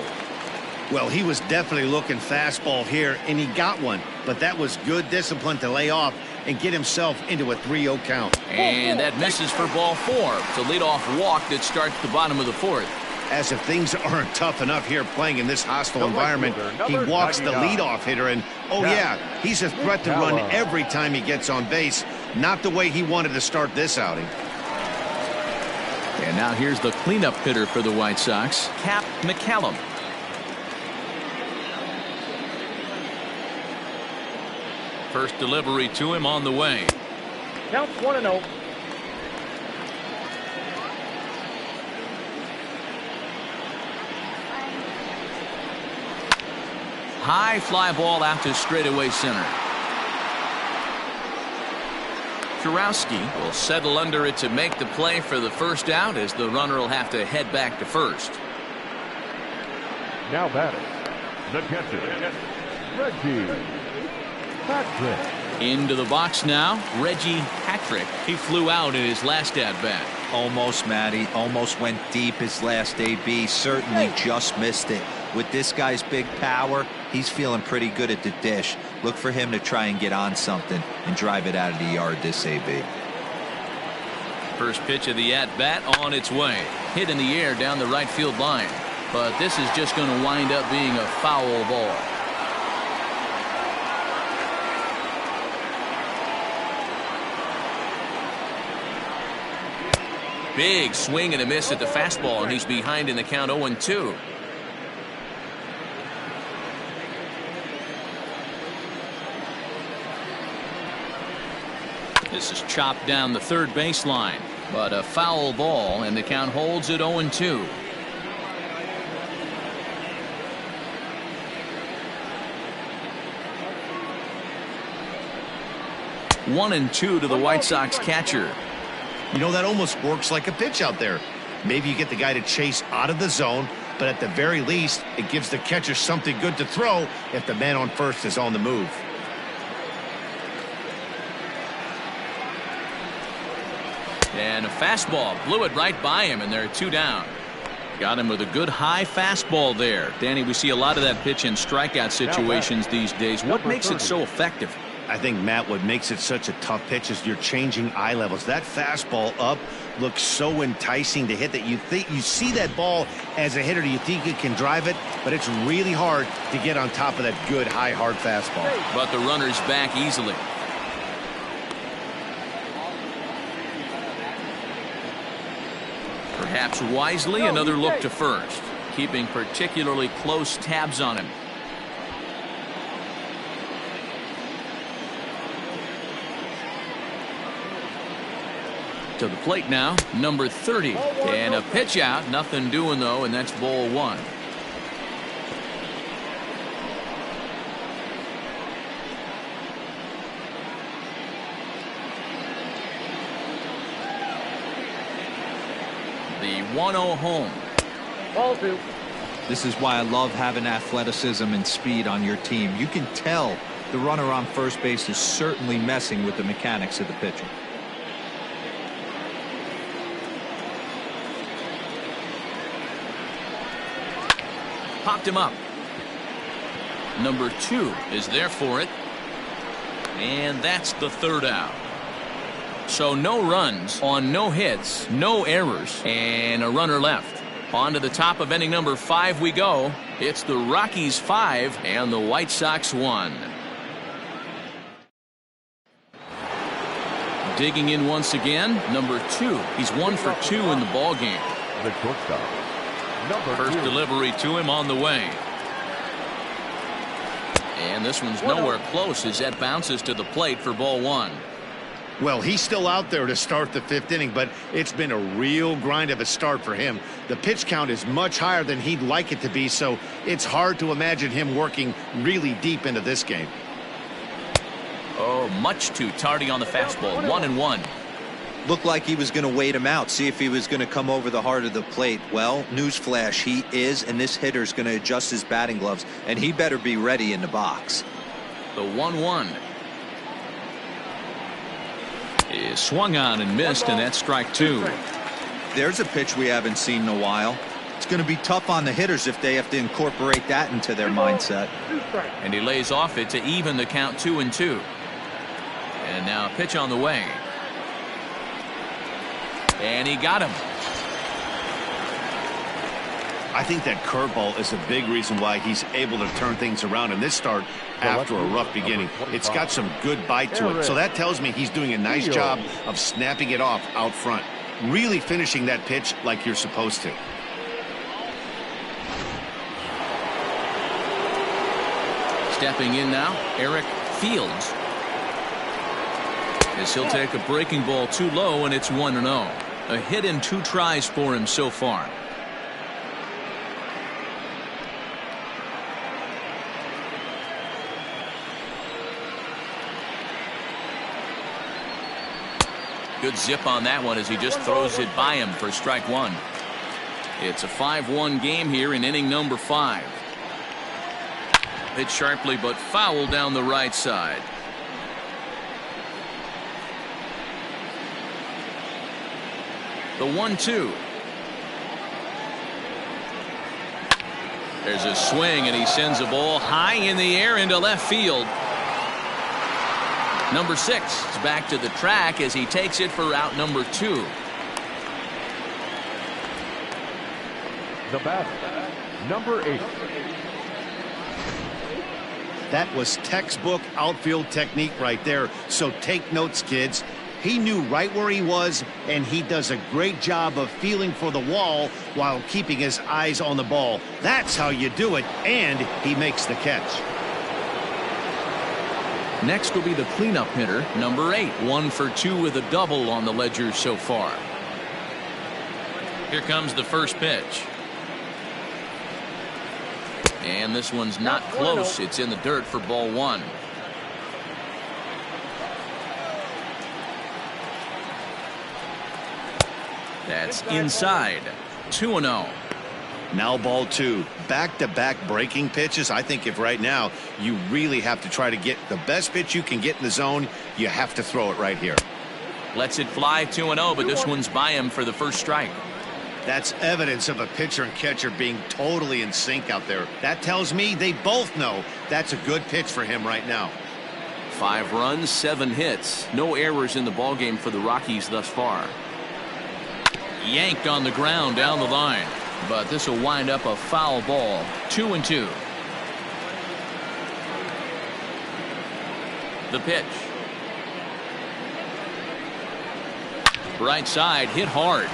Well, he was definitely looking fastball here, and he got one. But that was good discipline to lay off and get himself into a 3-0 count. And that misses for ball 4. It's a leadoff walk that starts the bottom of the 4th. As if things aren't tough enough here playing in this hostile environment, he walks the leadoff hitter, and oh yeah, he's a threat to run every time he gets on base. Not the way he wanted to start this outing. And now here's the cleanup hitter for the White Sox, Cap McCallum. First delivery to him on the way. Counts 1-0. High fly ball out to straightaway center. Kurowski will settle under it to make the play for the first out, as the runner will have to head back to first. Now batting, the catcher, Reggie Patrick. Into the box now, Reggie Patrick. He flew out in his last at-bat. Almost, Matty. Almost went deep his last AB. Certainly just missed it. With this guy's big power, he's feeling pretty good at the dish. Look for him to try and get on something and drive it out of the yard this AB. First pitch of the at-bat on its way. Hit in the air down the right field line. But this is just going to wind up being a foul ball. Big swing and a miss at the fastball, and he's behind in the count 0-2. This is chopped down the third baseline, but a foul ball, and the count holds at 0-2. One and two to the White Sox catcher. You know, that almost works like a pitch out there. Maybe you get the guy to chase out of the zone, but at the very least, it gives the catcher something good to throw if the man on first is on the move. And a fastball blew it right by him, and there are two down. Got him with a good high fastball there. Danny, we see a lot of that pitch in strikeout situations these days. What makes it so effective? I think, Matt, what makes it such a tough pitch is you're changing eye levels. That fastball up looks so enticing to hit that you see that ball as a hitter, you think you can drive it, but it's really hard to get on top of that good high hard fastball. But the runner's back easily. Perhaps wisely, another look to first, keeping particularly close tabs on him. To the plate now, number 30, and a pitch out, nothing doing though, and that's ball one. The 1-0 home. Ball two. This is why I love having athleticism and speed on your team. You can tell the runner on first base is certainly messing with the mechanics of the pitcher. Popped him up. Number 2 is there for it. And that's the third out. So no runs on no hits, no errors, and a runner left. On to the top of inning number 5 we go. It's the Rockies 5 and the White Sox 1. Digging in once again, number 2. He's 1 for 2 in the ball game. The shortstop, number First 2. delivery to him on the way. And this one's nowhere close as that bounces to the plate for ball 1. Well, he's still out there to start the 5th inning, but it's been a real grind of a start for him. The pitch count is much higher than he'd like it to be, so it's hard to imagine him working really deep into this game. Oh, much too tardy on the fastball. 1-1. Looked like he was going to wait him out, see if he was going to come over the heart of the plate. Well, newsflash, he is, and this hitter's going to adjust his batting gloves, and he better be ready in the box. The 1-1 is swung on and missed, and that's strike 2. There's a pitch we haven't seen in a while. It's going to be tough on the hitters if they have to incorporate that into their mindset. And he lays off it to even the count 2-2. And now a pitch on the way. And he got him. I think that curveball is a big reason why he's able to turn things around in this start after a rough beginning. It's got some good bite to it, so that tells me he's doing a nice job of snapping it off out front, really finishing that pitch like you're supposed to. Stepping in now, Eric Fields. As he'll take a breaking ball too low, and it's 1-0. A hit in 2 tries for him so far. Good zip on that one as he just throws it by him for strike 1. It's a 5-1 game here in inning number 5. Hit sharply but foul down the right side. The 1-2. There's a swing, and he sends a ball high in the air into left field. Number 6 is back to the track as he takes it for out number 2. The batter, number 8. That was textbook outfield technique right there, so take notes, kids. He knew right where he was, and he does a great job of feeling for the wall while keeping his eyes on the ball. That's how you do it, and he makes the catch. Next will be the cleanup hitter, number 8. 1 for 2 with a double on the ledger so far. Here comes the first pitch. And this one's not close. It's in the dirt for ball 1. That's inside. 2-0. Now ball 2. Back-to-back breaking pitches. I think if right now you really have to try to get the best pitch you can get in the zone, you have to throw it right here. Lets it fly 2-0, but this one's by him for the first strike. That's evidence of a pitcher and catcher being totally in sync out there. That tells me they both know that's a good pitch for him right now. 5 runs, 7 hits. No errors in the ballgame for the Rockies thus far. Yanked on the ground down the line. But this will wind up a foul ball. 2-2. The pitch. Right side hit hard.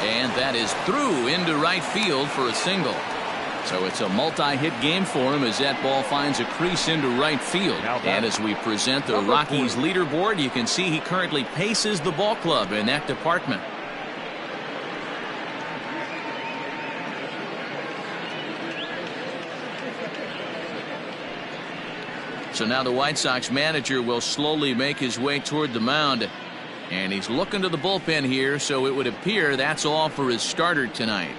And that is through into right field for a single. So it's a multi-hit game for him as that ball finds a crease into right field. And as we present the Rockies leaderboard, you can see he currently paces the ball club in that department. So now the White Sox manager will slowly make his way toward the mound. And he's looking to the bullpen here, so it would appear that's all for his starter tonight.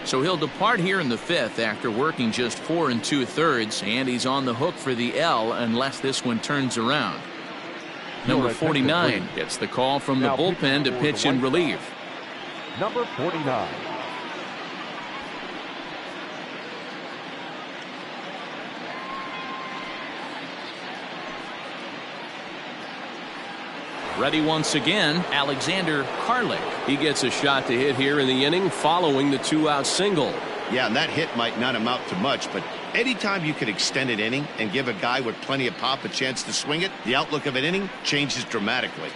So he'll depart here in the 5th after working just 4 2/3, and he's on the hook for the L unless this one turns around. Number 49 gets the call from the bullpen to pitch in relief. Number 49. Ready once again, Alexander Karlik. He gets a shot to hit here in the inning following the 2-out single. Yeah, and that hit might not amount to much, but anytime you can extend an inning and give a guy with plenty of pop a chance to swing it, the outlook of an inning changes dramatically.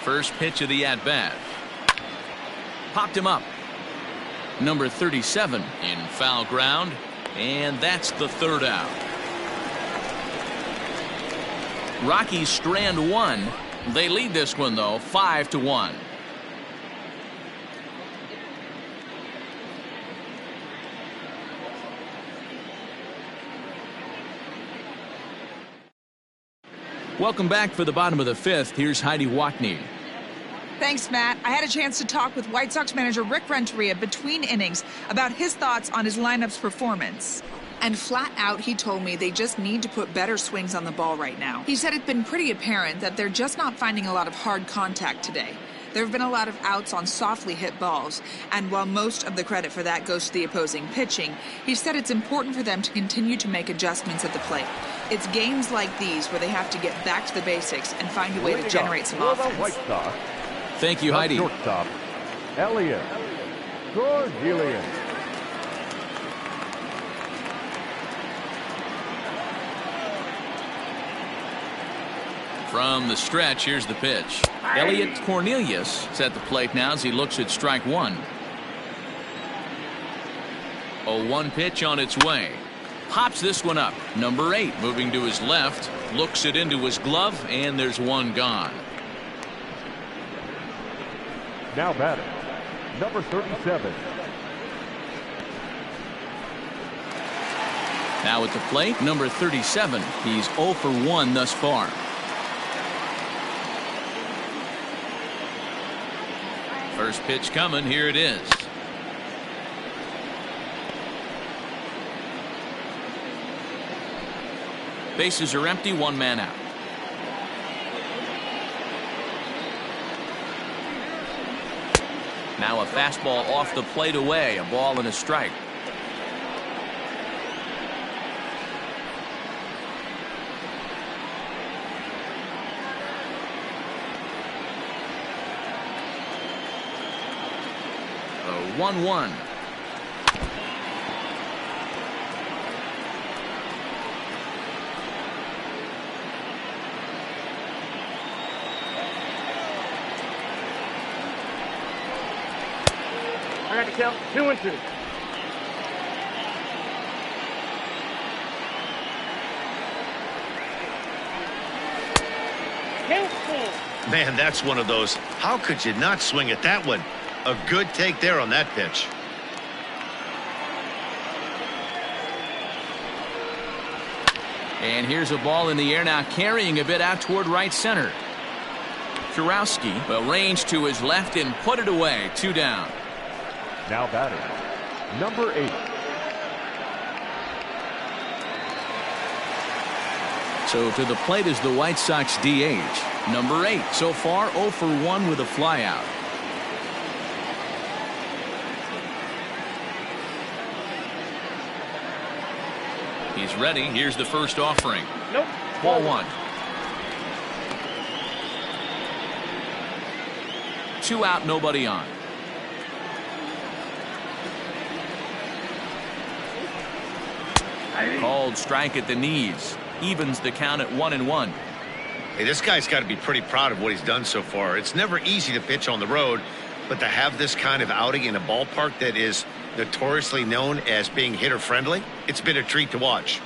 First pitch of the at-bat. Popped him up. Number 37 in foul ground, and that's the 3rd out. Rockies strand 1. They lead this one though 5-1. Welcome back for the bottom of the 5th. Here's Heidi Watney. Thanks, Matt. I had a chance to talk with White Sox manager Rick Renteria between innings about his thoughts on his lineup's performance. And flat out, he told me they just need to put better swings on the ball right now. He said it's been pretty apparent that they're just not finding a lot of hard contact today. There have been a lot of outs on softly hit balls, and while most of the credit for that goes to the opposing pitching, he said it's important for them to continue to make adjustments at the plate. It's games like these where they have to get back to the basics and find a way to generate some offense. Thank you, Heidi. Shortstop, Elliot Gorgilian. From the stretch, here's the pitch. Elliot Cornelius is at the plate now as he looks at strike 1. 0-1 pitch on its way. Pops this one up. Number 8 moving to his left. Looks it into his glove, and there's one gone. Now batting, number 37. Now at the plate, number 37. He's 0 for 1 thus far. First pitch coming. Here it is. Bases are empty. 1 man out. Now a fastball off the plate away. A ball and a strike. 1-1. I got to count 2-2. Count 4. Man, that's one of those. How could you not swing at that one? A good take there on that pitch. And here's a ball in the air now, carrying a bit out toward right center. Kurowski will range to his left and put it away. 2 down. Now batting, number 8. So to the plate is the White Sox DH, number 8. So far 0 for 1 with a flyout. He's ready. Here's the first offering. Nope. Ball 1. 2 out, nobody on. Called strike at the knees. Evens the count at 1-1. Hey, this guy's got to be pretty proud of what he's done so far. It's never easy to pitch on the road, but to have this kind of outing in a ballpark that is notoriously known as being hitter friendly, it's been a treat to watch.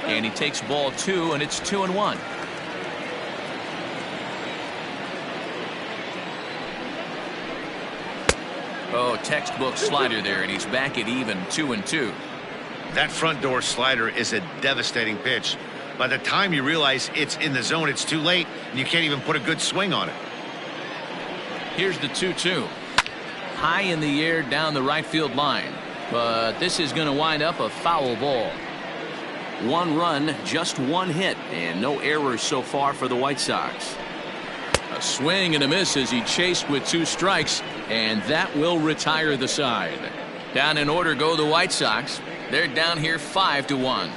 And he takes ball 2, and it's 2-1. Oh, textbook slider there, and he's back at even 2-2. That front door slider is a devastating pitch. By the time you realize it's in the zone, it's too late, and you can't even put a good swing on it. Here's the 2-2. High in the air down the right field line. But this is going to wind up a foul ball. 1 run, just 1 hit, and no errors so far for the White Sox. A swing and a miss as he chased with 2 strikes, and that will retire the side. Down in order go the White Sox. They're down here 5-1.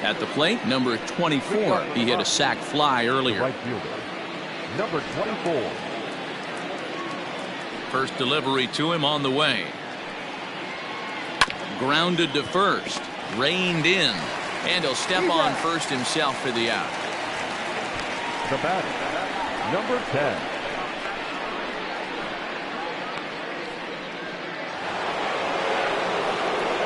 At the plate, number 24. He hit a sac fly earlier. Right fielder, number 24. First delivery to him on the way. Grounded to first. Reined in. And he'll step on first himself for the out. The batter, number 10.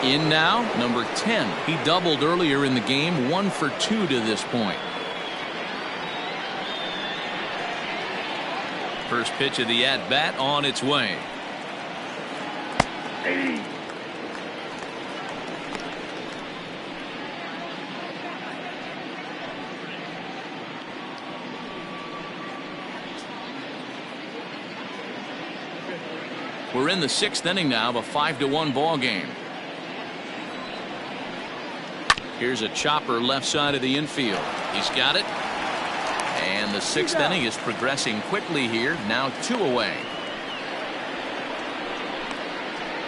In now, number 10. He doubled earlier in the game, 1 for 2 to this point. First pitch of the at-bat on its way. We're in the 6th inning now of a 5-1 ball game. Here's a chopper left side of the infield. He's got it. And the 6th inning is progressing quickly here. Now 2 away.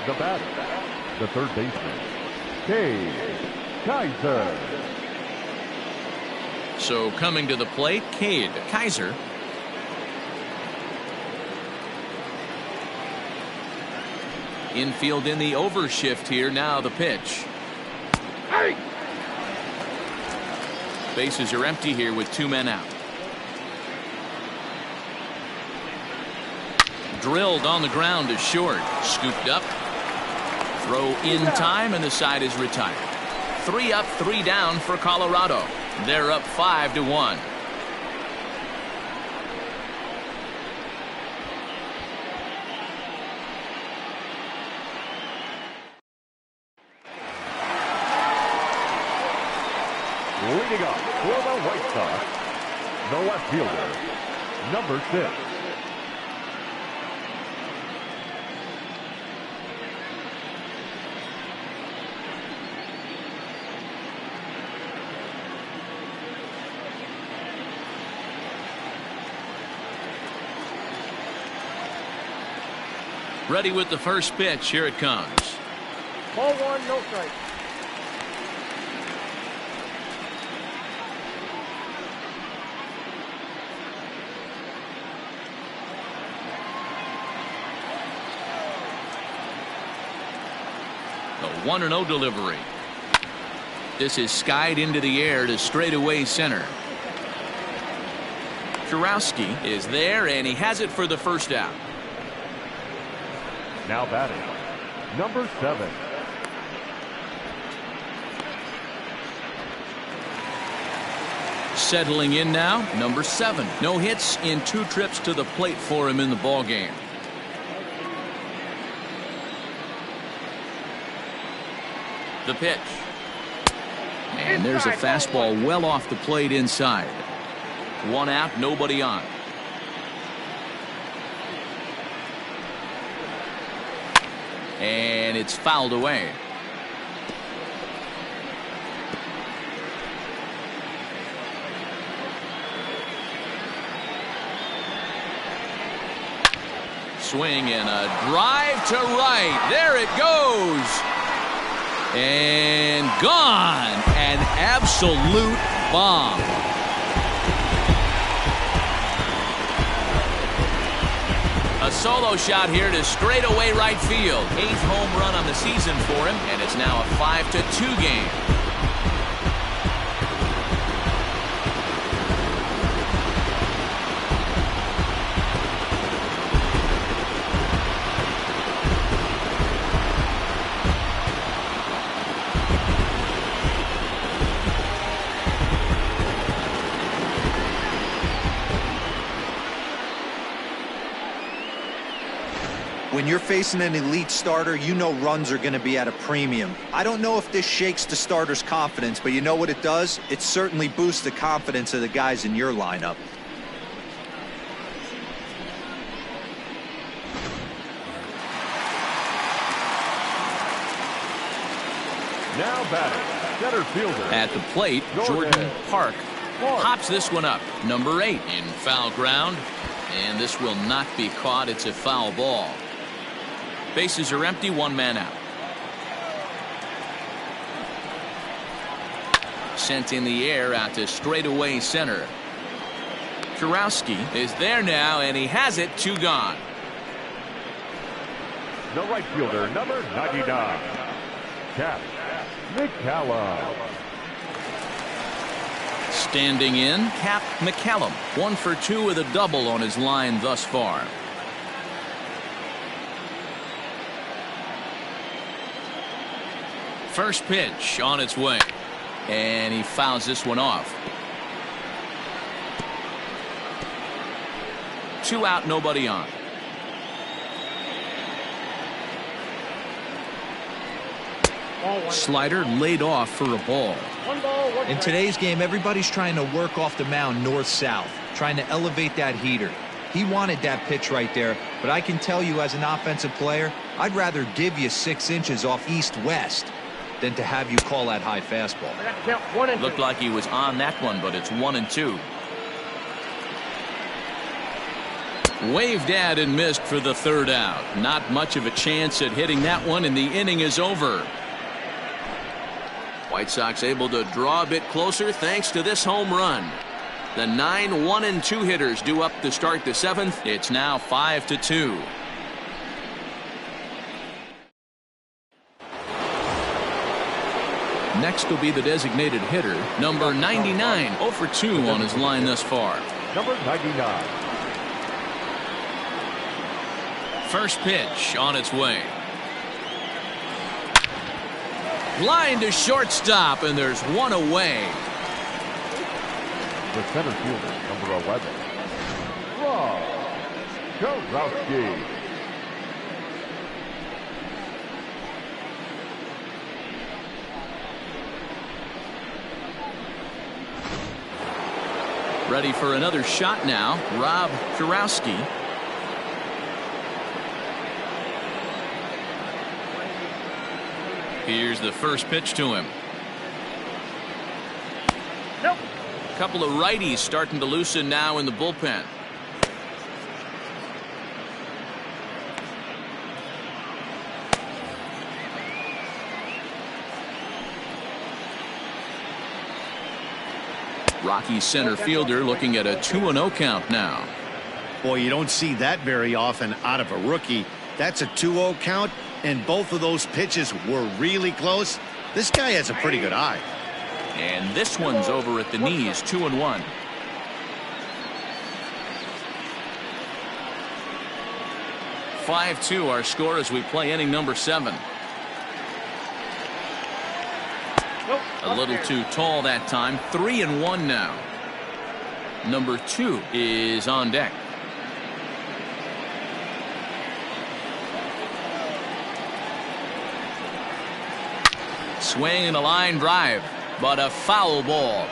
The batter, the third baseman, Kaiser. So coming to the plate, Kaiser. Infield in the overshift here. Now the pitch. Bases are empty here with 2 men out. Drilled on the ground to short. Scooped up. Throw in time, and the side is retired. 3 up, 3 down for Colorado. They're up 5-1. Leading up for the White Sox, the left fielder, number 6. Ready with the first pitch. Here it comes. Ball one, no strike. The 1-0 delivery. This is skied into the air to straightaway center. Kurowski is there, and he has it for the first out. Now batting, number 7. Settling in now, number 7. No hits in 2 trips to the plate for him in the ballgame. The pitch. And there's a fastball well off the plate inside. 1 out, nobody on. And it's fouled away. Swing and a drive to right. There it goes. And gone. An absolute bomb. A solo shot here to straightaway right field. 8th home run on the season for him, and it's now a 5-2 game. When you're facing an elite starter, you know runs are going to be at a premium. I don't know if this shakes the starter's confidence, but you know what it does? It certainly boosts the confidence of the guys in your lineup. Now batting, center fielder. At the plate, Jordan Park pops this one up. Number 8 in foul ground. And this will not be caught. It's a foul ball. Bases are empty, 1 man out. Sent in the air out to straightaway center. Kurowski is there now, and he has it. 2 gone. The right fielder, number 99, Cap McCallum. Standing in, Cap McCallum. 1 for 2 with a double on his line thus far. First pitch on its way. And he fouls this one off. 2 out, nobody on. Slider laid off for a ball. 1 ball, 1 In today's game, everybody's trying to work off the mound north-south, trying to elevate that heater. He wanted that pitch right there, but I can tell you as an offensive player, I'd rather give you 6 inches off east-west than to have you call that high fastball. I got to count 1 and 2. Looked like he was on that one, but it's 1-2. Waved at and missed for the 3rd out. Not much of a chance at hitting that one, and the inning is over. White Sox able to draw a bit closer thanks to this home run. The 9 1-2 hitters due up to start the 7th. It's now 5-2. Next will be the designated hitter, number 99, 0 for 2 on his line thus far. Number 99. First pitch on its way. Line to shortstop, and there's 1 away. The center fielder, number 11, Rob Kurowski. Ready for another shot now, Rob Kurowski. Here's the first pitch to him. Nope. A couple of righties starting to loosen now in the bullpen. Rocky center fielder looking at a 2-0 count now. Boy, you don't see that very often out of a rookie. That's a 2-0 count, and both of those pitches were really close. This guy has a pretty good eye. And this one's over at the knees, 2-1. (5-2) our score as we play inning number 7. A little too tall that time. 3-1 now. Number 2 is on deck. Swing and a line drive, but a foul ball.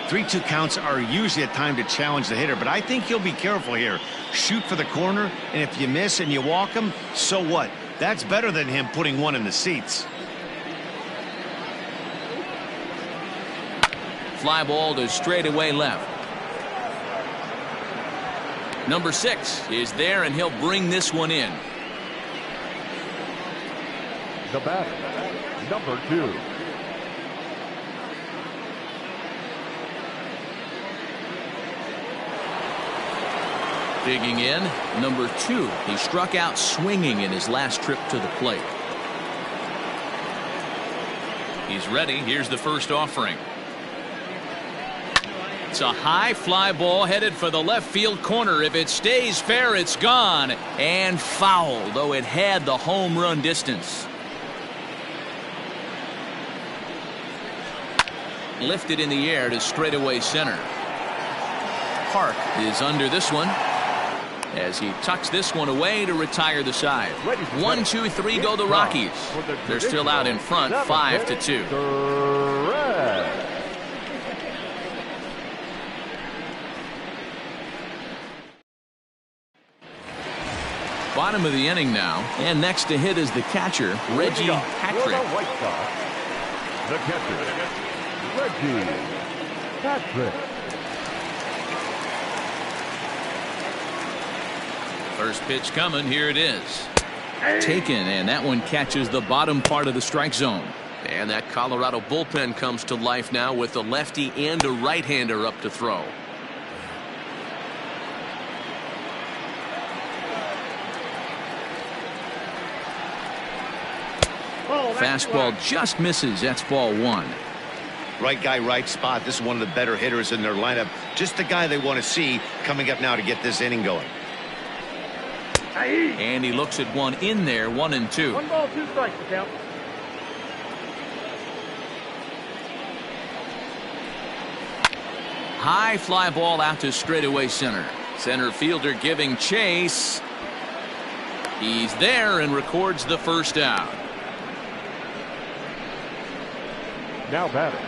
3-2 counts are usually a time to challenge the hitter, but I think you'll be careful here. Shoot for the corner, and if you miss and you walk him, so what? That's better than him putting one in the seats. Fly ball to straightaway left. Number 6 is there, and he'll bring this one in. The batter, number 2. Digging in, number 2. He struck out swinging in his last trip to the plate. He's ready. Here's the first offering. It's a high fly ball headed for the left field corner. If it stays fair, it's gone. And foul, though it had the home run distance. Lifted in the air to straightaway center. Park is under this one as he tucks this one away to retire the side. 1, 2, 3 go the Rockies. They're still out in front, 5-2. Bottom of the inning now, and next to hit is the catcher, Reggie Patrick. The catcher, Reggie Patrick. First pitch coming, here it is. Taken, and that one catches the bottom part of the strike zone. And that Colorado bullpen comes to life now with a lefty and a right-hander up to throw. Fastball just misses. That's ball 1. Right guy, right spot. This is one of the better hitters in their lineup. Just the guy they want to see coming up now to get this inning going. And he looks at one in there, 1-2. 1 ball, 2 strikes to count. High fly ball out to straightaway center. Center fielder giving chase. He's there and records the first out. Now batting,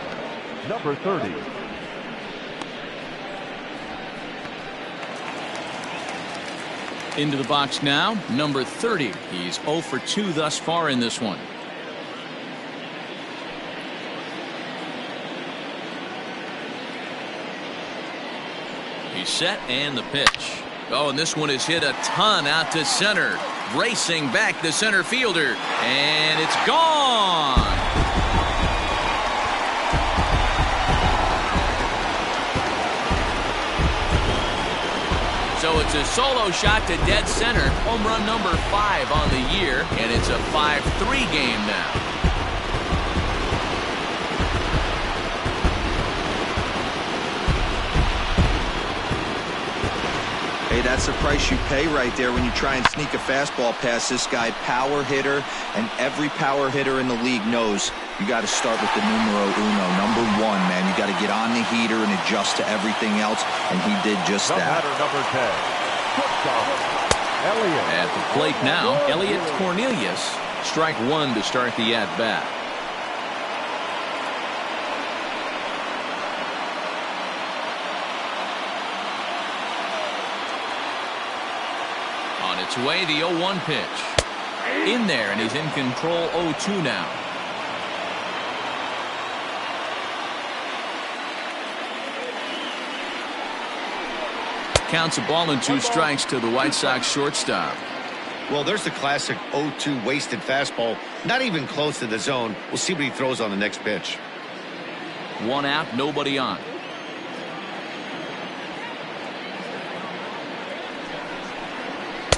number 30. Into the box now, number 30. He's 0 for 2 thus far in this one. He's set, and the pitch. Oh, and this one is hit a ton out to center. Racing back the center fielder, and it's gone. So it's a solo shot to dead center. Home run number 5 on the year, and it's a 5-3 game now. Hey, that's the price you pay right there when you try and sneak a fastball past this guy. Power hitter, and every power hitter in the league knows you got to start with the numero uno, number 1, man. You got to get on the heater and adjust to everything else, and he did just that. Number 10, Elliott. At the plate now, Elliott Cornelius. Strike 1 to start the at-bat. On its way, the 0-1 pitch. In there, and he's in control, 0-2 now. Counts a ball and 2 strikes to the White Sox shortstop. Well, there's the classic 0-2 wasted fastball. Not even close to the zone. We'll see what he throws on the next pitch. 1 out, nobody on.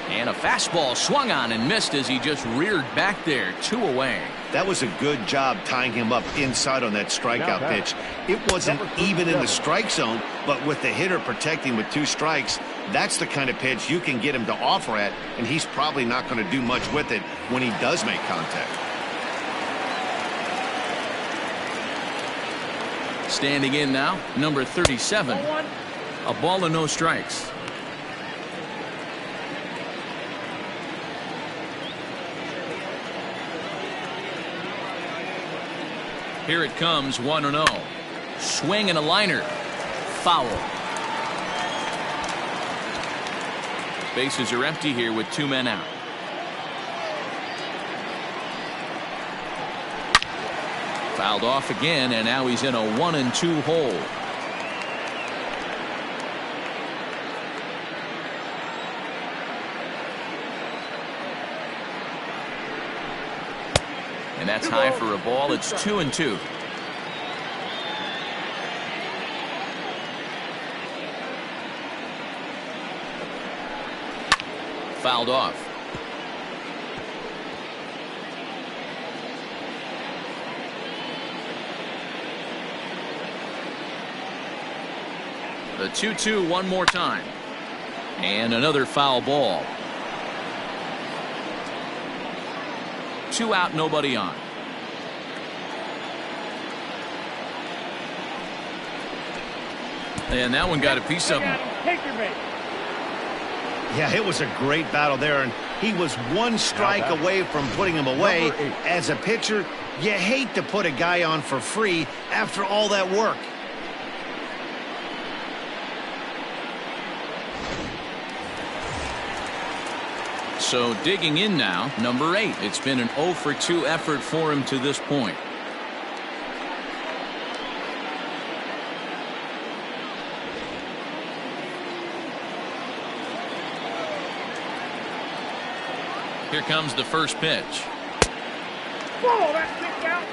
And a fastball swung on and missed as he just reared back there. 2 away. That was a good job tying him up inside on that strikeout pitch. It wasn't even in the strike zone, but with the hitter protecting with 2 strikes, that's the kind of pitch you can get him to offer at, and he's probably not going to do much with it when he does make contact. Standing in now, number 37. A ball and no strikes. Here it comes, 1-0. Swing and a liner. Foul. Bases are empty here with 2 men out. Fouled off again, and now he's in a 1-2 hole. And that's high for a ball. It's 2-2. Fouled off. The 2-2 one more time. And another foul ball. 2 out, nobody on. And that one got a piece of him. Take your bait. Yeah, it was a great battle there, and he was 1 strike away from putting him away. As a pitcher, you hate to put a guy on for free after all that work. So digging in now, number 8. It's been an 0 for 2 effort for him to this point. Here comes the first pitch. Whoa, that kicked out.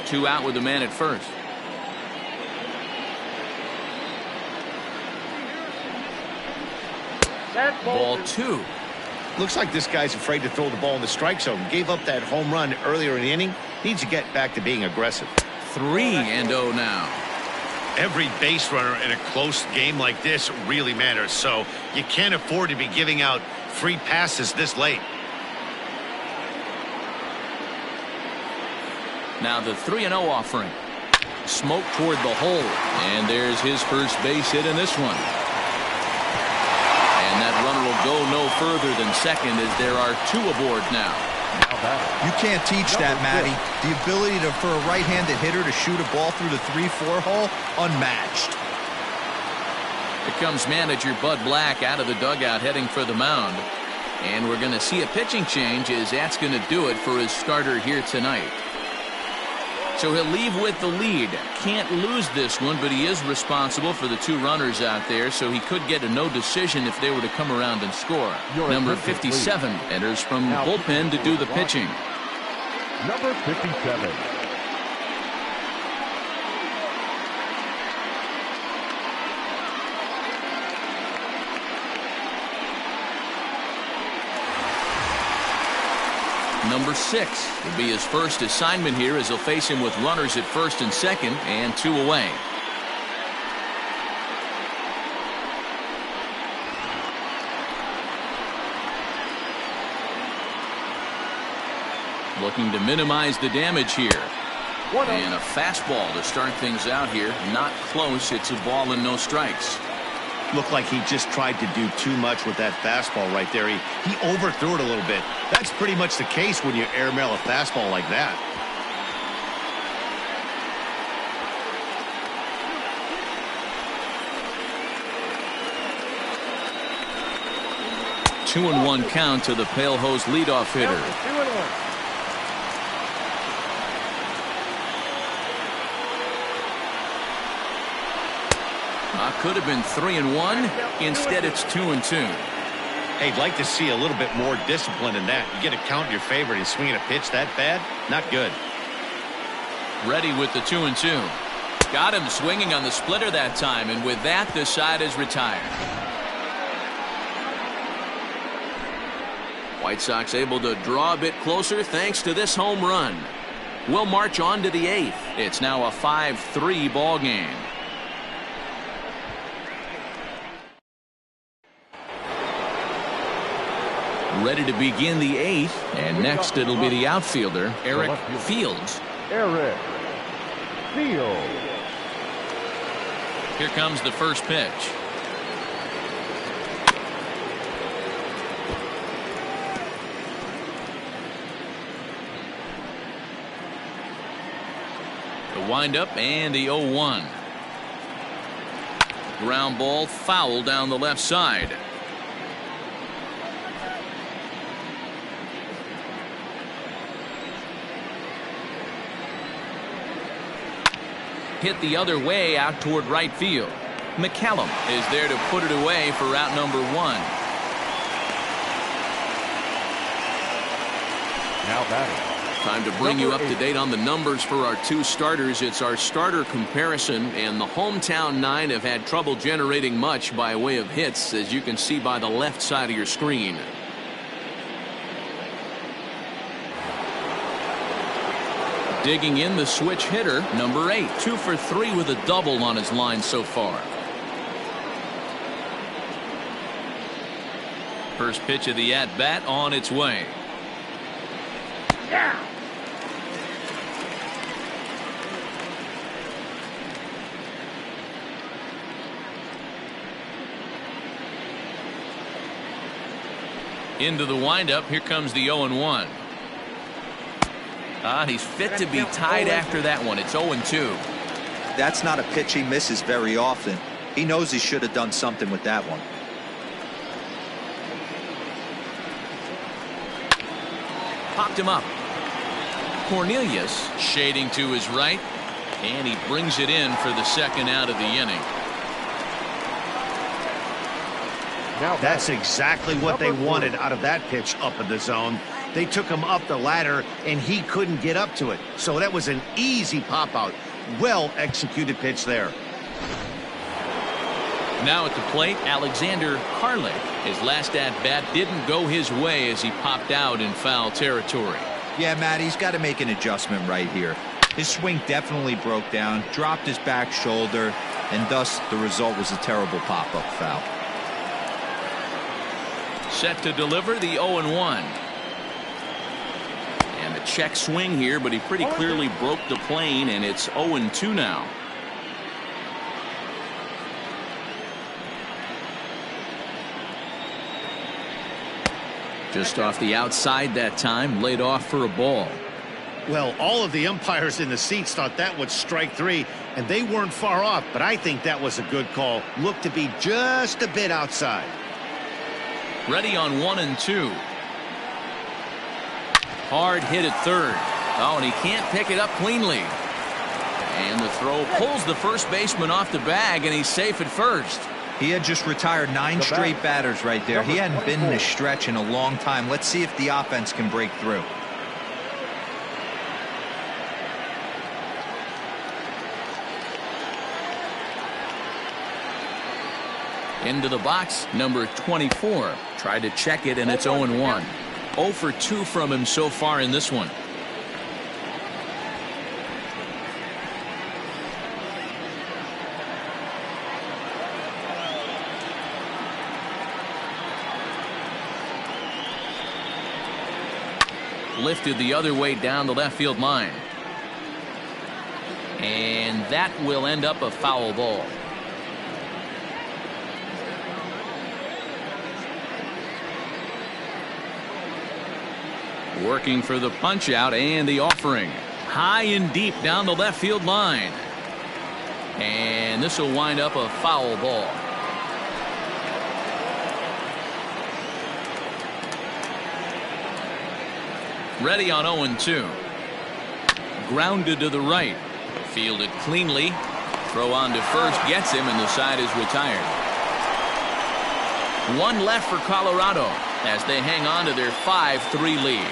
Two out with the man at first. Ball 2. Looks like this guy's afraid to throw the ball in the strike zone. Gave up that home run earlier in the inning. Needs to get back to being aggressive. 3-0 now. Every base runner in a close game like this really matters, so you can't afford to be giving out free passes this late. Now the 3-0 offering. Smoke toward the hole, and there's his first base hit in this one. And that runner will go no further than second as there are 2 aboard now. You can't teach that, Matty. The ability for a right-handed hitter to shoot a ball through the 3-4 hole, unmatched. Here comes manager Bud Black out of the dugout heading for the mound. And we're going to see a pitching change as that's going to do it for his starter here tonight. So he'll leave with the lead. Can't lose this one, but he is responsible for the 2 runners out there, so he could get a no decision if they were to come around and score. Number 57 enters from the bullpen to do the pitching. Number 57. Number 6 will be his first assignment here as he'll face him with runners at first and second and 2 away. Looking to minimize the damage here. And a fastball to start things out here. Not close. It's a ball and no strikes. Looked like he just tried to do too much with that fastball right there. He overthrew it a little bit. That's pretty much the case when you airmail a fastball like that. Two and 1 count to the Pale Hose leadoff hitter. 2-1. Could have been 3-1. Instead, it's 2-2. Hey, I'd like to see a little bit more discipline in that. You get a count in your favor and swinging a pitch that bad? Not good. Ready with the 2-2. Got him swinging on the splitter that time, and with that, the side is retired. White Sox able to draw a bit closer thanks to this home run. We'll march on to the 8th. It's now a 5-3 ball game. Ready to begin the 8th, and next it'll be the outfielder, Eric Fields. Eric Fields. Here comes the first pitch. The windup and the 0-1. Ground ball foul down the left side. Hit the other way out toward right field. McCallum is there to put it away for out number 1. Now batting. Time to bring you up to date on the numbers for our 2 starters. It's our starter comparison, and the hometown 9 have had trouble generating much by way of hits, as you can see by the left side of your screen. Digging in the switch hitter, number 8, 2 for 3 with a double on his line so far. First pitch of the at-bat on its way. Yeah. Into the windup. Here comes the 0-1. He's fit to be tied after that one. It's 0-2. That's not a pitch he misses very often. He knows he should have done something with that one. Popped him up. Cornelius shading to his right, and he brings it in for the second out of the inning. Now That's exactly what they wanted out of that pitch up in the zone. They took him up the ladder, and he couldn't get up to it. So that was an easy pop-out. Well-executed pitch there. Now at the plate, Alexander Carlick. His last at-bat didn't go his way as he popped out in foul territory. Yeah, Matt, he's got to make an adjustment right here. His swing definitely broke down, dropped his back shoulder, and thus the result was a terrible pop-up foul. Set to deliver the 0-1. And a check swing here, but he pretty clearly broke the plane, and it's 0-2 now. Just off the outside that time, laid off for a ball. Well, all of the umpires in the seats thought that was strike 3, and they weren't far off, but I think that was a good call. Looked to be just a bit outside. Ready on 1-2. Hard hit at third. Oh, and he can't pick it up cleanly. And the throw pulls the first baseman off the bag, and he's safe at first. He had just retired 9 straight batters right there. He hadn't been in this stretch in a long time. Let's see if the offense can break through. Into the box, number 24. Tried to check it, and it's 0-1. 0 for 2 from him so far in this one. Lifted the other way down the left field line. And that will end up a foul ball. Working for the punch out and the offering. High and deep down the left field line. And this will wind up a foul ball. Ready on 0-2. Grounded to the right. Fielded cleanly. Throw on to first gets him, and the side is retired. 1 left for Colorado as they hang on to their 5-3 lead.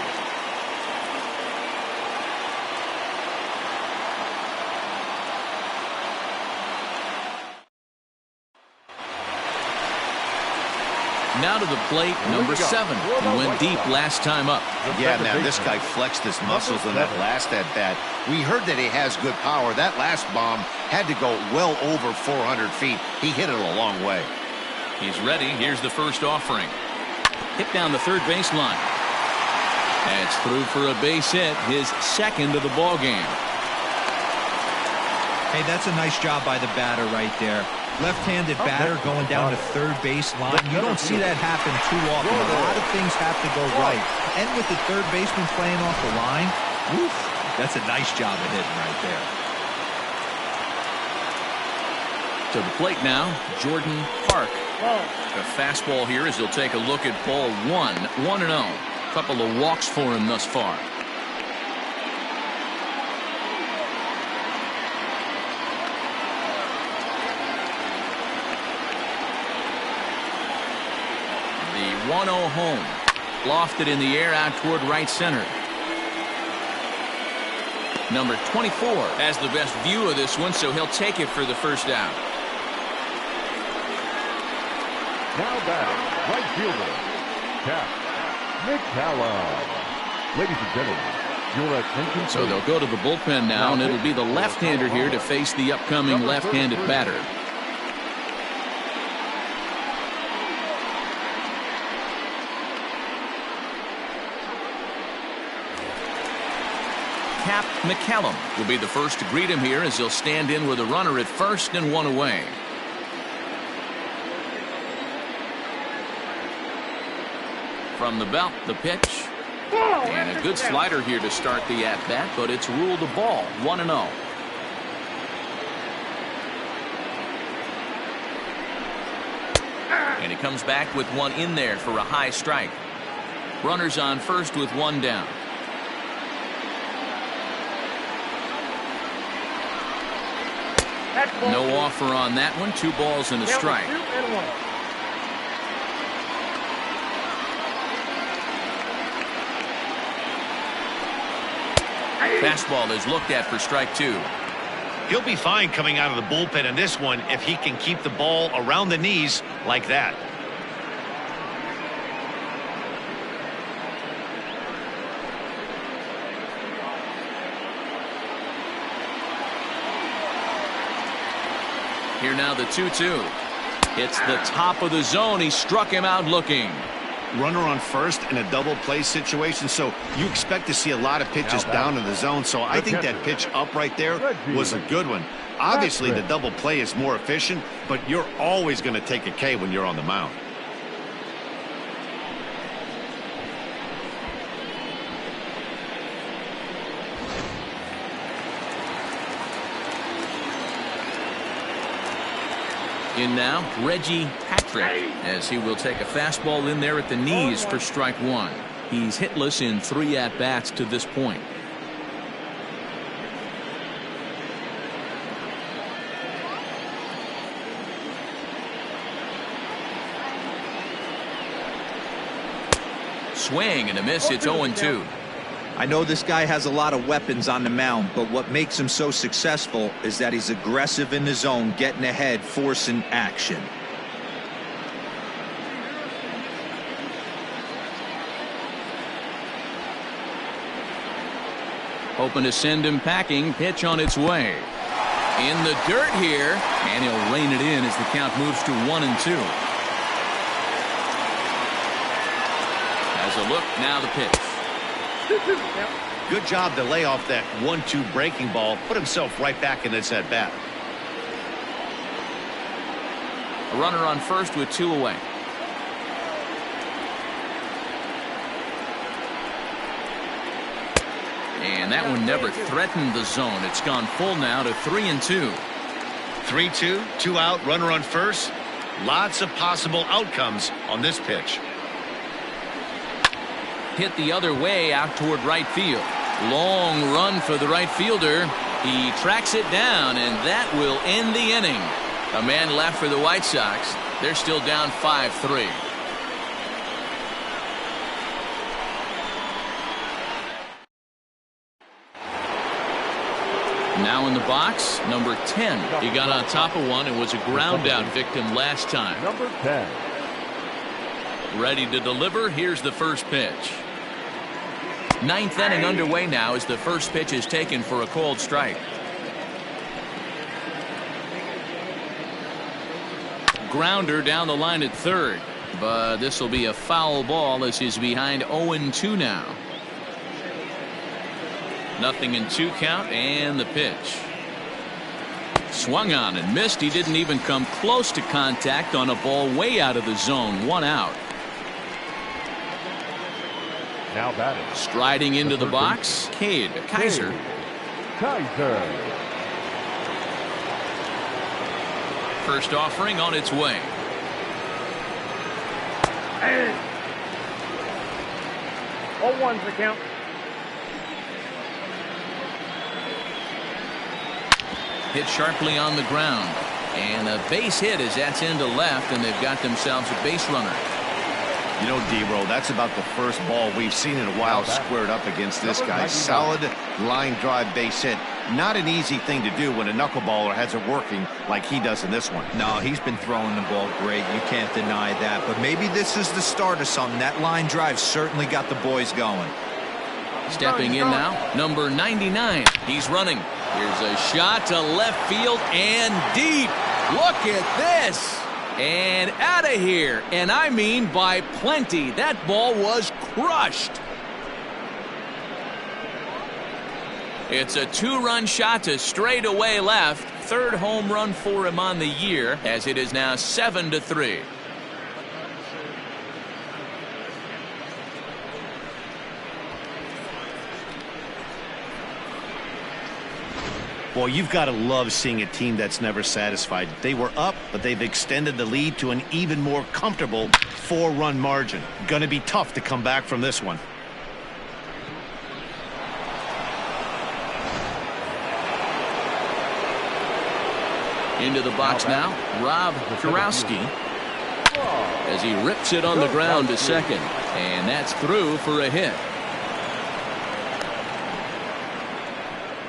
Now to the plate, number 7. He went deep last time up. Yeah, man, this guy flexed his muscles in that last at-bat. We heard that he has good power. That last bomb had to go well over 400 feet. He hit it a long way. He's ready. Here's the first offering. Hit down the third baseline. That's through for a base hit, his second of the ball game. Hey, that's a nice job by the batter right there. Left-handed batter going down to third base line. You don't see that happen too often. A lot of things have to go right. And with the third baseman playing off the line, woof, that's a nice job of hitting right there. To the plate now, Jordan Park. A fastball here as he'll take a look at ball 1. 1-0. Couple of walks for him thus far. The 1-0 home. Lofted in the air out toward right center. Number 24 has the best view of this one, so he'll take it for the first out. Now batting, right fielder, Cap McCallum. Ladies and gentlemen, your attention. So they'll go to the bullpen now, and it'll be the left-hander here to face the upcoming left-handed batter. Cap McCallum will be the first to greet him here as he'll stand in with a runner at first and 1 away. From the belt, the pitch. And a good slider here to start the at-bat, but it's ruled a ball. 1-0. And he comes back with one in there for a high strike. Runners on first with 1 down. No offer on that one. 2 balls and a strike. Fastball is looked at for strike 2. He'll be fine coming out of the bullpen in this one if he can keep the ball around the knees like that. Here now the 2-2. It's the top of the zone. He struck him out looking. Runner on first in a double play situation, so you expect to see a lot of pitches down in the zone. So I think that pitch up right there was a good one. Obviously the double play is more efficient, but you're always going to take a K when you're on the mound. In now, Reggie Patrick, as he will take a fastball in there at the knees for strike 1. He's hitless in 3 at-bats to this point. Swing and a miss. It's 0-2. I know this guy has a lot of weapons on the mound, but what makes him so successful is that he's aggressive in the zone, getting ahead, forcing action. Hoping to send him packing. Pitch on its way. In the dirt here, and he'll rein it in as the count moves to 1-2. As a look, now the pitch. Good job to lay off that 1-2 breaking ball. Put himself right back in this at-bat. A runner on first with 2 away. And that one never threatened the zone. It's gone full now to 3-2. 3-2, 2 out, runner on first. Lots of possible outcomes on this pitch. Hit the other way out toward right field. Long run for the right fielder. He tracks it down, and that will end the inning. A man left for the White Sox. They're still down 5-3. Now in the box, number 10. He got on top of one and was a ground out victim last time. Number 10. Ready to deliver. Here's the first pitch. Ninth inning underway now as the first pitch is taken for a called strike. Grounder down the line at third, but this will be a foul ball as he's behind 0-2 now. 0-2 count, and the pitch. Swung on and missed. He didn't even come close to contact on a ball way out of the zone. 1 out. Now batting. Striding into the box, Cade Kaiser. Kaiser. First offering on its way. And 0-1's the count. Hit sharply on the ground. And a base hit as that's into left, and they've got themselves a base runner. You know, D-Roll, that's about the first ball we've seen in a while squared up against this guy. Solid line drive base hit. Not an easy thing to do when a knuckleballer has it working like he does in this one. No, he's been throwing the ball great. You can't deny that. But maybe this is the start of something. That line drive certainly got the boys going. Stepping in now, number 99. He's running. Here's a shot to left field and deep. Look at this. And out of here. And I mean by plenty. That ball was crushed. It's a 2-run shot to straightaway left. Third home run for him on the year, as it is now 7-3. Boy, you've got to love seeing a team that's never satisfied. They were up, but they've extended the lead to an even more comfortable 4-run margin. Going to be tough to come back from this one. Into the box now, Rob Kurowski, as he rips it on the ground to second. And that's through for a hit.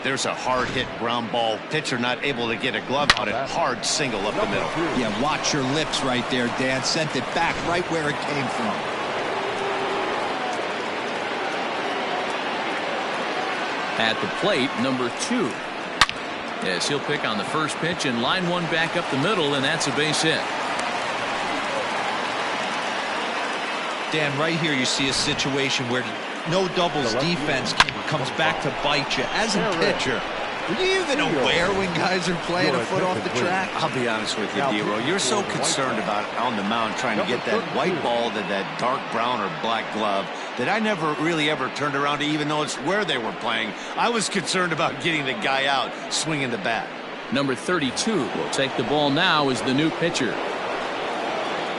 There's a hard hit ground ball. Pitcher not able to get a glove on it. Hard single up the middle. Yeah, watch your lips right there, Dan. Sent it back right where it came from. At the plate, number 2. Yes, he'll pick on the first pitch and line one back up the middle, and that's a base hit. Dan, right here you see a situation where no doubles defense comes back to bite you. As a pitcher, are you even aware when guys are playing a foot off the track? I'll be honest with you, D-Roll. You're so concerned about on the mound trying to get that white ball to that dark brown or black glove that I never really ever turned around to even notice where they were playing. I was concerned about getting the guy out swinging the bat. Number 32 will take the ball now as the new pitcher.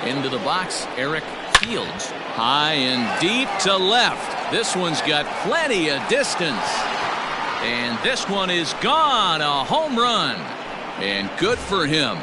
Into the box, Eric Fields. High and deep to left. This one's got plenty of distance. And this one is gone. A home run. And good for him.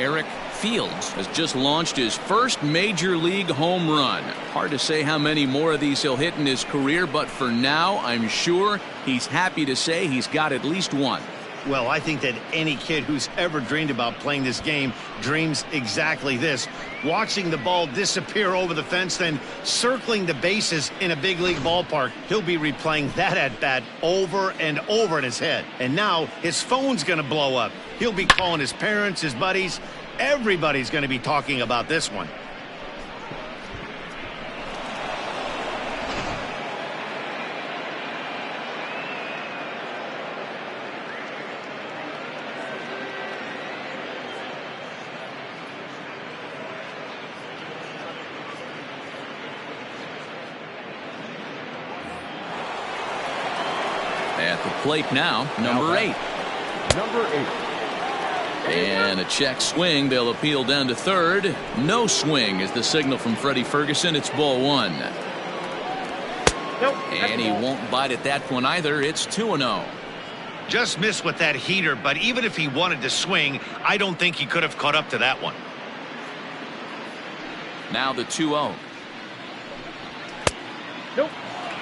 Eric Fields has just launched his first major league home run. Hard to say how many more of these he'll hit in his career, but for now, I'm sure he's happy to say he's got at least one. Well, I think that any kid who's ever dreamed about playing this game dreams exactly this. Watching the ball disappear over the fence, then circling the bases in a big league ballpark. He'll be replaying that at-bat over and over in his head. And now his phone's going to blow up. He'll be calling his parents, his buddies. Everybody's going to be talking about this one. At the plate now, number 8. Number 8. And a check swing. They'll appeal down to third. No swing is the signal from Freddie Ferguson. It's ball 1. Nope, and he won't bite at that one either. It's 2-0. Just missed with that heater, but even if he wanted to swing, I don't think he could have caught up to that one. Now the 2-0. Nope.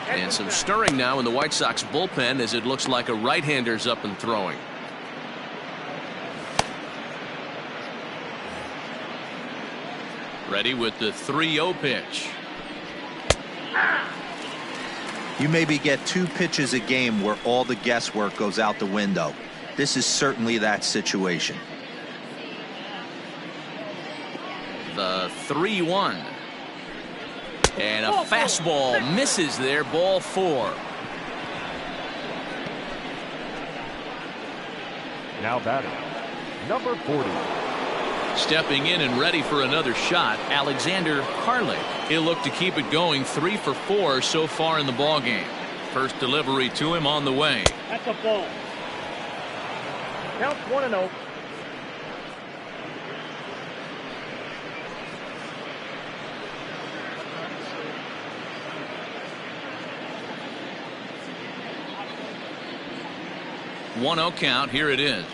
And some stirring now in the White Sox bullpen as it looks like a right-hander's up and throwing. Ready with the 3-0 pitch. You maybe get 2 pitches a game where all the guesswork goes out the window. This is certainly that situation. The 3-1. And a fastball misses there, ball 4. Now batting, number 40. Stepping in and ready for another shot, Alexander Harley. He'll look to keep it going, 3 for 4 so far in the ballgame. First delivery to him on the way. That's a ball. Count 1-0. One-0 count. Here it is.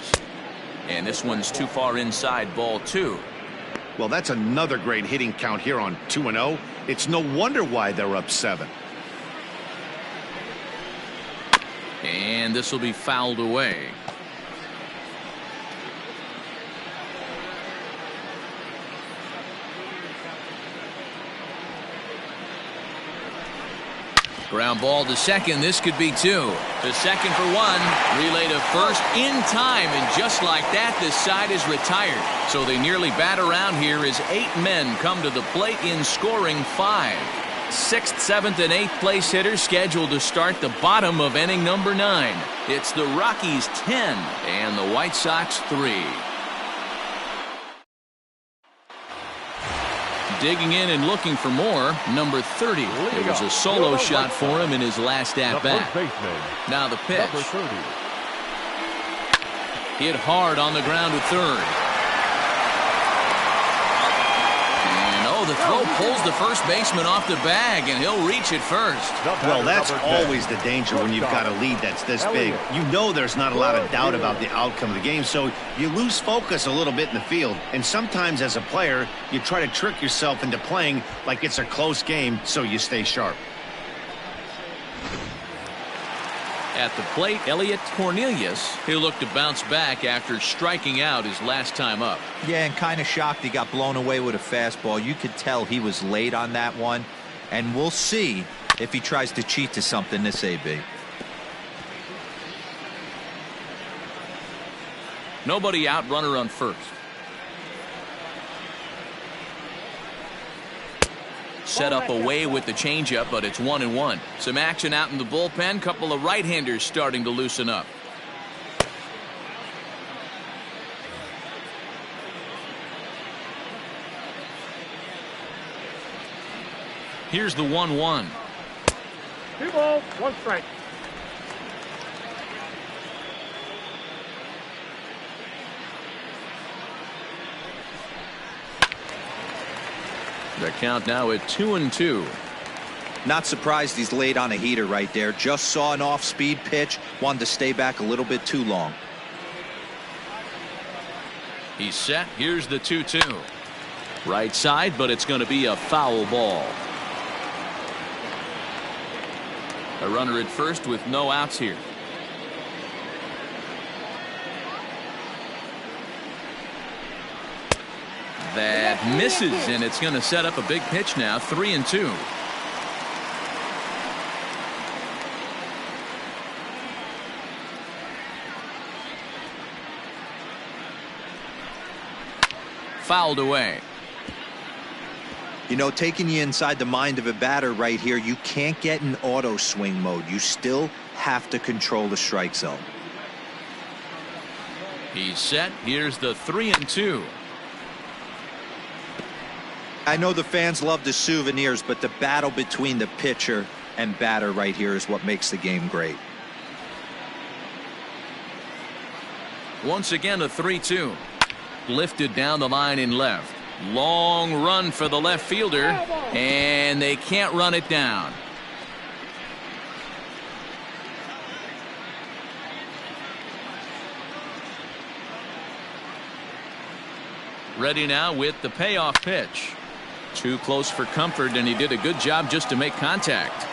And this one's too far inside, ball 2. Well, that's another great hitting count here on 2-0. It's no wonder why they're up 7. And this will be fouled away. Ground ball to second. This could be 2. To second for 1. Relay to first in time. And just like that, this side is retired. So they nearly bat around here as 8 men come to the plate in scoring 5. 6th, 7th, and 8th place hitters scheduled to start the bottom of inning number 9. It's the Rockies 10 and the White Sox 3. Digging in and looking for more, number 30. It was a solo shot for him in his last at-bat. Now the pitch. Hit hard on the ground at third. And the throw pulls the first baseman off the bag, and he'll reach it first. Well, that's always the danger when you've got a lead that's this big. You know there's not a lot of doubt about the outcome of the game, so you lose focus a little bit in the field. And sometimes as a player, you try to trick yourself into playing like it's a close game so you stay sharp. At the plate, Elliot Cornelius. He'll look to bounce back after striking out his last time up. Yeah, and kind of shocked he got blown away with a fastball. You could tell he was late on that one. And we'll see if he tries to cheat to something this AB. Nobody out, runner on first. Set up away with the changeup, but it's 1-1. Some action out in the bullpen. Couple of right-handers starting to loosen up. Here's the 1-1. 2 balls, 1 strike. The count now at 2-2. Not surprised he's laid on a heater right there. Just saw an off-speed pitch. Wanted to stay back a little bit too long. He's set. Here's the 2-2. Right side, but it's going to be a foul ball. A runner at first with no outs here. That misses, and it's going to set up a big pitch now. 3-2. Fouled away. You know, taking you inside the mind of a batter right here, you can't get in auto swing mode. You still have to control the strike zone. He's set. Here's the 3-2. I know the fans love the souvenirs, but the battle between the pitcher and batter right here is what makes the game great. Once again, a 3-2. Lifted down the line in left. Long run for the left fielder, and they can't run it down. Ready now with the payoff pitch. Too close for comfort, and he did a good job just to make contact.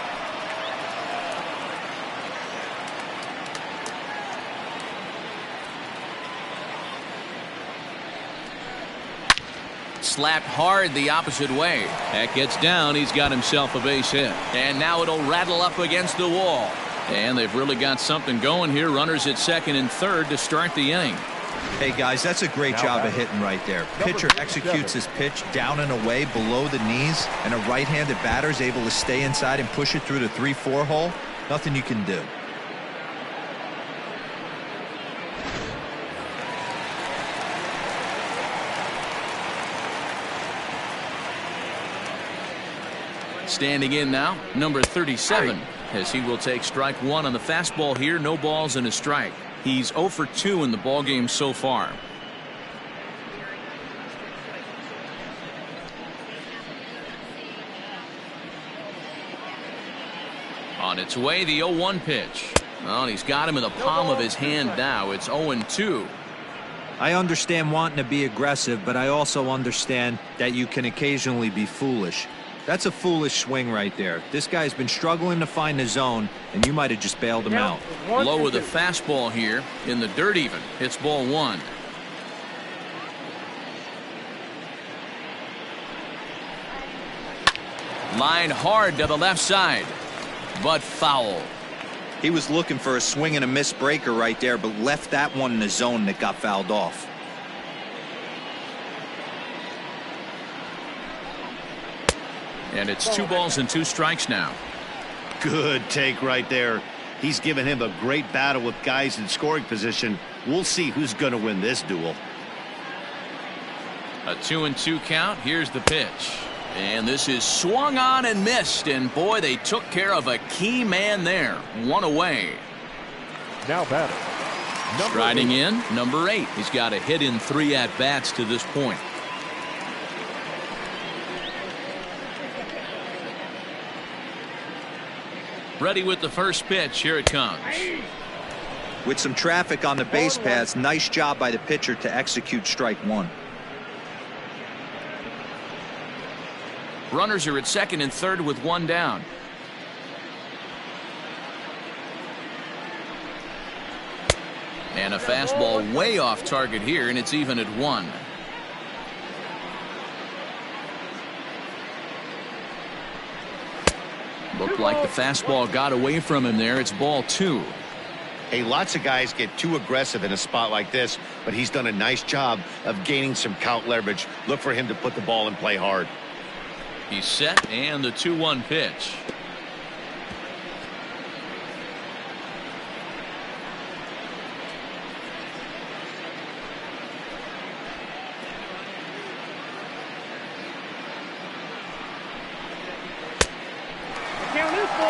Slapped hard the opposite way. That gets down. He's got himself a base hit. And now it'll rattle up against the wall. And they've really got something going here. Runners at second and third to start the inning. Hey, guys, that's a great job of hitting right there. Pitcher executes his pitch down and away below the knees, and a right-handed batter is able to stay inside and push it through the 3-4 hole. Nothing you can do. Standing in now, number 37, as he will take strike one on the fastball here. No balls and a strike. He's 0 for 2 in the ballgame so far. On its way, the 0-1 pitch. Well, he's got him in the palm of his hand now. It's 0-2. I understand wanting to be aggressive, but I also understand that you can occasionally be foolish. That's a foolish swing right there. This guy's been struggling to find the zone, and you might have just bailed him out. Low with the fastball here, in the dirt even. It's ball one. Line hard to the left side, but foul. He was looking for a swing and a miss breaker right there, but left that one in the zone that got fouled off. And it's 2 balls and 2 strikes now. Good take right there. He's given him a great battle with guys in scoring position. We'll see who's going to win this duel. A 2-2 count. Here's the pitch. And this is swung on and missed. And boy, they took care of a key man there. 1 away. Now batting. Striding in, number 8. He's got a hit in 3 at-bats to this point. Ready with the first pitch. Here it comes. With some traffic on the base paths, nice job by the pitcher to execute strike one. Runners are at second and third with 1 down. And a fastball way off target here, and it's even at 1. Looked like the fastball got away from him there. It's ball 2. Hey, lots of guys get too aggressive in a spot like this, but he's done a nice job of gaining some count leverage. Look for him to put the ball in play hard. He's set, and the 2-1 pitch.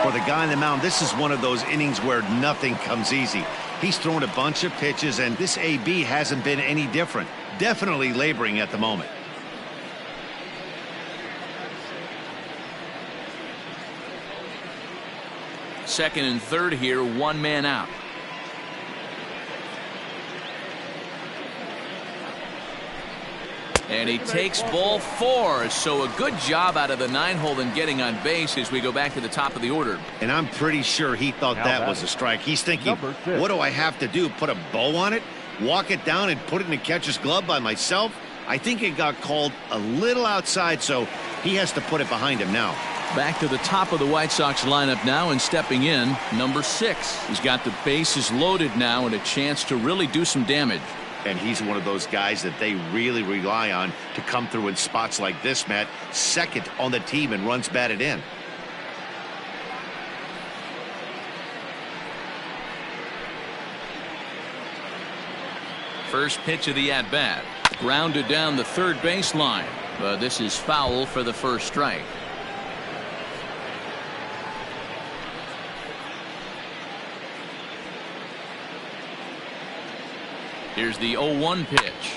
For the guy on the mound, this is one of those innings where nothing comes easy. He's thrown a bunch of pitches, and this AB hasn't been any different. Definitely laboring at the moment. Second and third here, 1 man out. And he takes ball 4. So a good job out of the 9-hole in getting on base as we go back to the top of the order. And I'm pretty sure he thought that was a strike. He's thinking, what do I have to do? Put a bow on it? Walk it down and put it in the catcher's glove by myself? I think it got called a little outside, so he has to put it behind him now. Back to the top of the White Sox lineup now, and stepping in, number 6. He's got the bases loaded now and a chance to really do some damage. And he's one of those guys that they really rely on to come through in spots like this, Matt. Second on the team and runs batted in. First pitch of the at-bat. Grounded down the third baseline. But this is foul for the first strike. Here's the 0-1 pitch.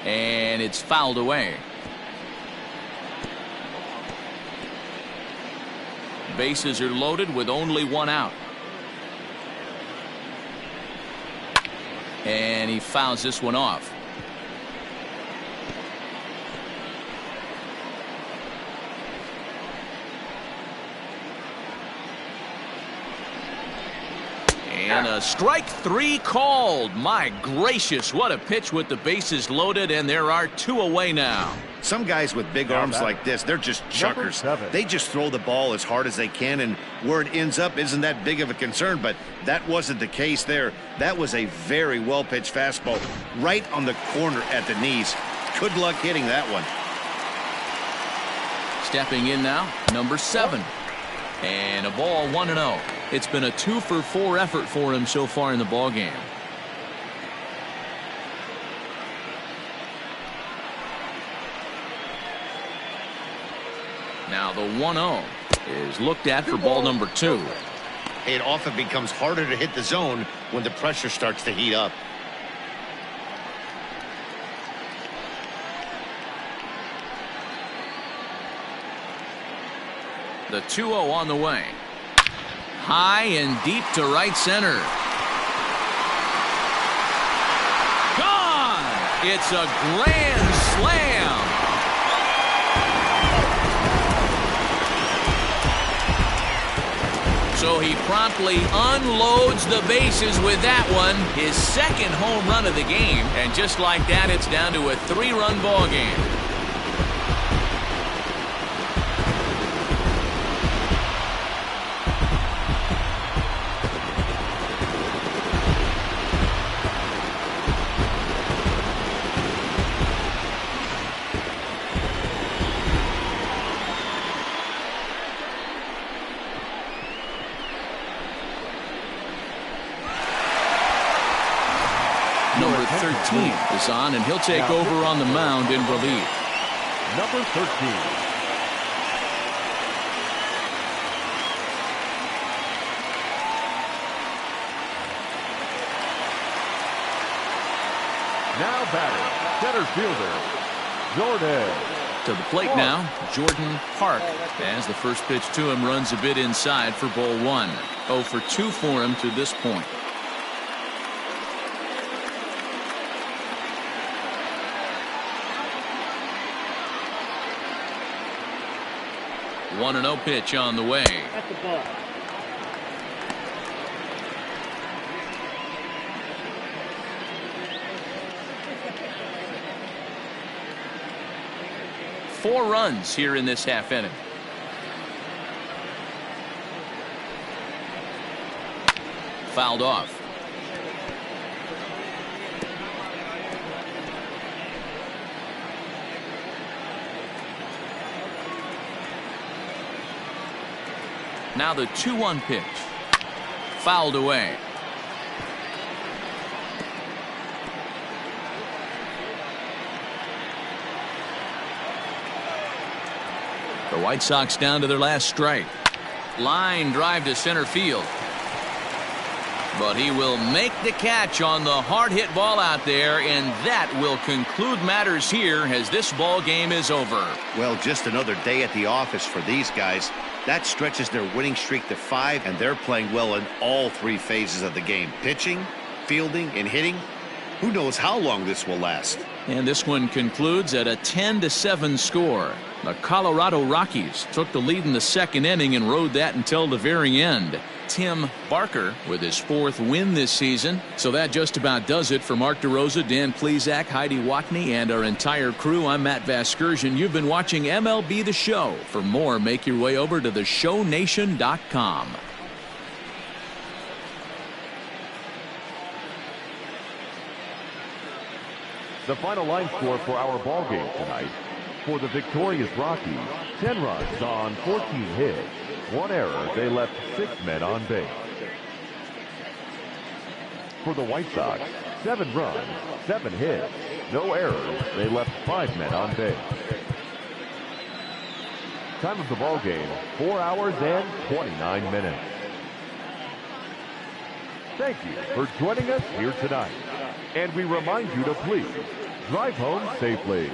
And it's fouled away. Bases are loaded with only 1 out. And he fouls this one off. . And a strike 3 called. My gracious, what a pitch with the bases loaded, and there are 2 away now. Some guys with big arms like this, they're just chuckers. They just throw the ball as hard as they can, and where it ends up isn't that big of a concern, but that wasn't the case there. That was a very well-pitched fastball right on the corner at the knees. Good luck hitting that one. Stepping in now, number 7. And a ball 1-0. It's been a 2-for-4 effort for him so far in the ballgame. Now the 1-0 is looked at for ball number 2. It often becomes harder to hit the zone when the pressure starts to heat up. The 2-0 on the way. High and deep to right center. Gone! It's a grand slam. So he promptly unloads the bases with that one. His second home run of the game. And just like that, it's down to a 3-run ball game. Number 13 is on, and he'll take over on the mound in relief. Number 13. Now batting, center fielder, Jordan. To the plate now, Jordan Park, as the first pitch to him runs a bit inside for ball 1. 0 for 2 for him to this point. One 1-0 pitch on the way. At the ball. Four runs here in this half inning. Fouled off. Now the 2-1 pitch. Fouled away. The White Sox down to their last strike. Line drive to center field. But he will make the catch on the hard hit ball out there, and that will conclude matters here as this ball game is over. Well, just another day at the office for these guys. That stretches their winning streak to 5, and they're playing well in all 3 phases of the game. Pitching, fielding, and hitting. Who knows how long this will last. And this one concludes at a 10-7 score. The Colorado Rockies took the lead in the second inning and rode that until the very end. Tim Barker with his 4th win this season. So that just about does it for Mark DeRosa, Dan Plesac, Heidi Watney, and our entire crew. I'm Matt Vasgersian. You've been watching MLB The Show. For more, make your way over to theshownation.com. The final line score for our ball game tonight. For the victorious Rockies, 10 runs on 14 hits. 1 error, they left 6 men on base. For the White Sox, 7 runs, 7 hits. No errors, they left 5 men on base. Time of the ball game, 4 hours and 29 minutes. Thank you for joining us here tonight. And we remind you to please drive home safely.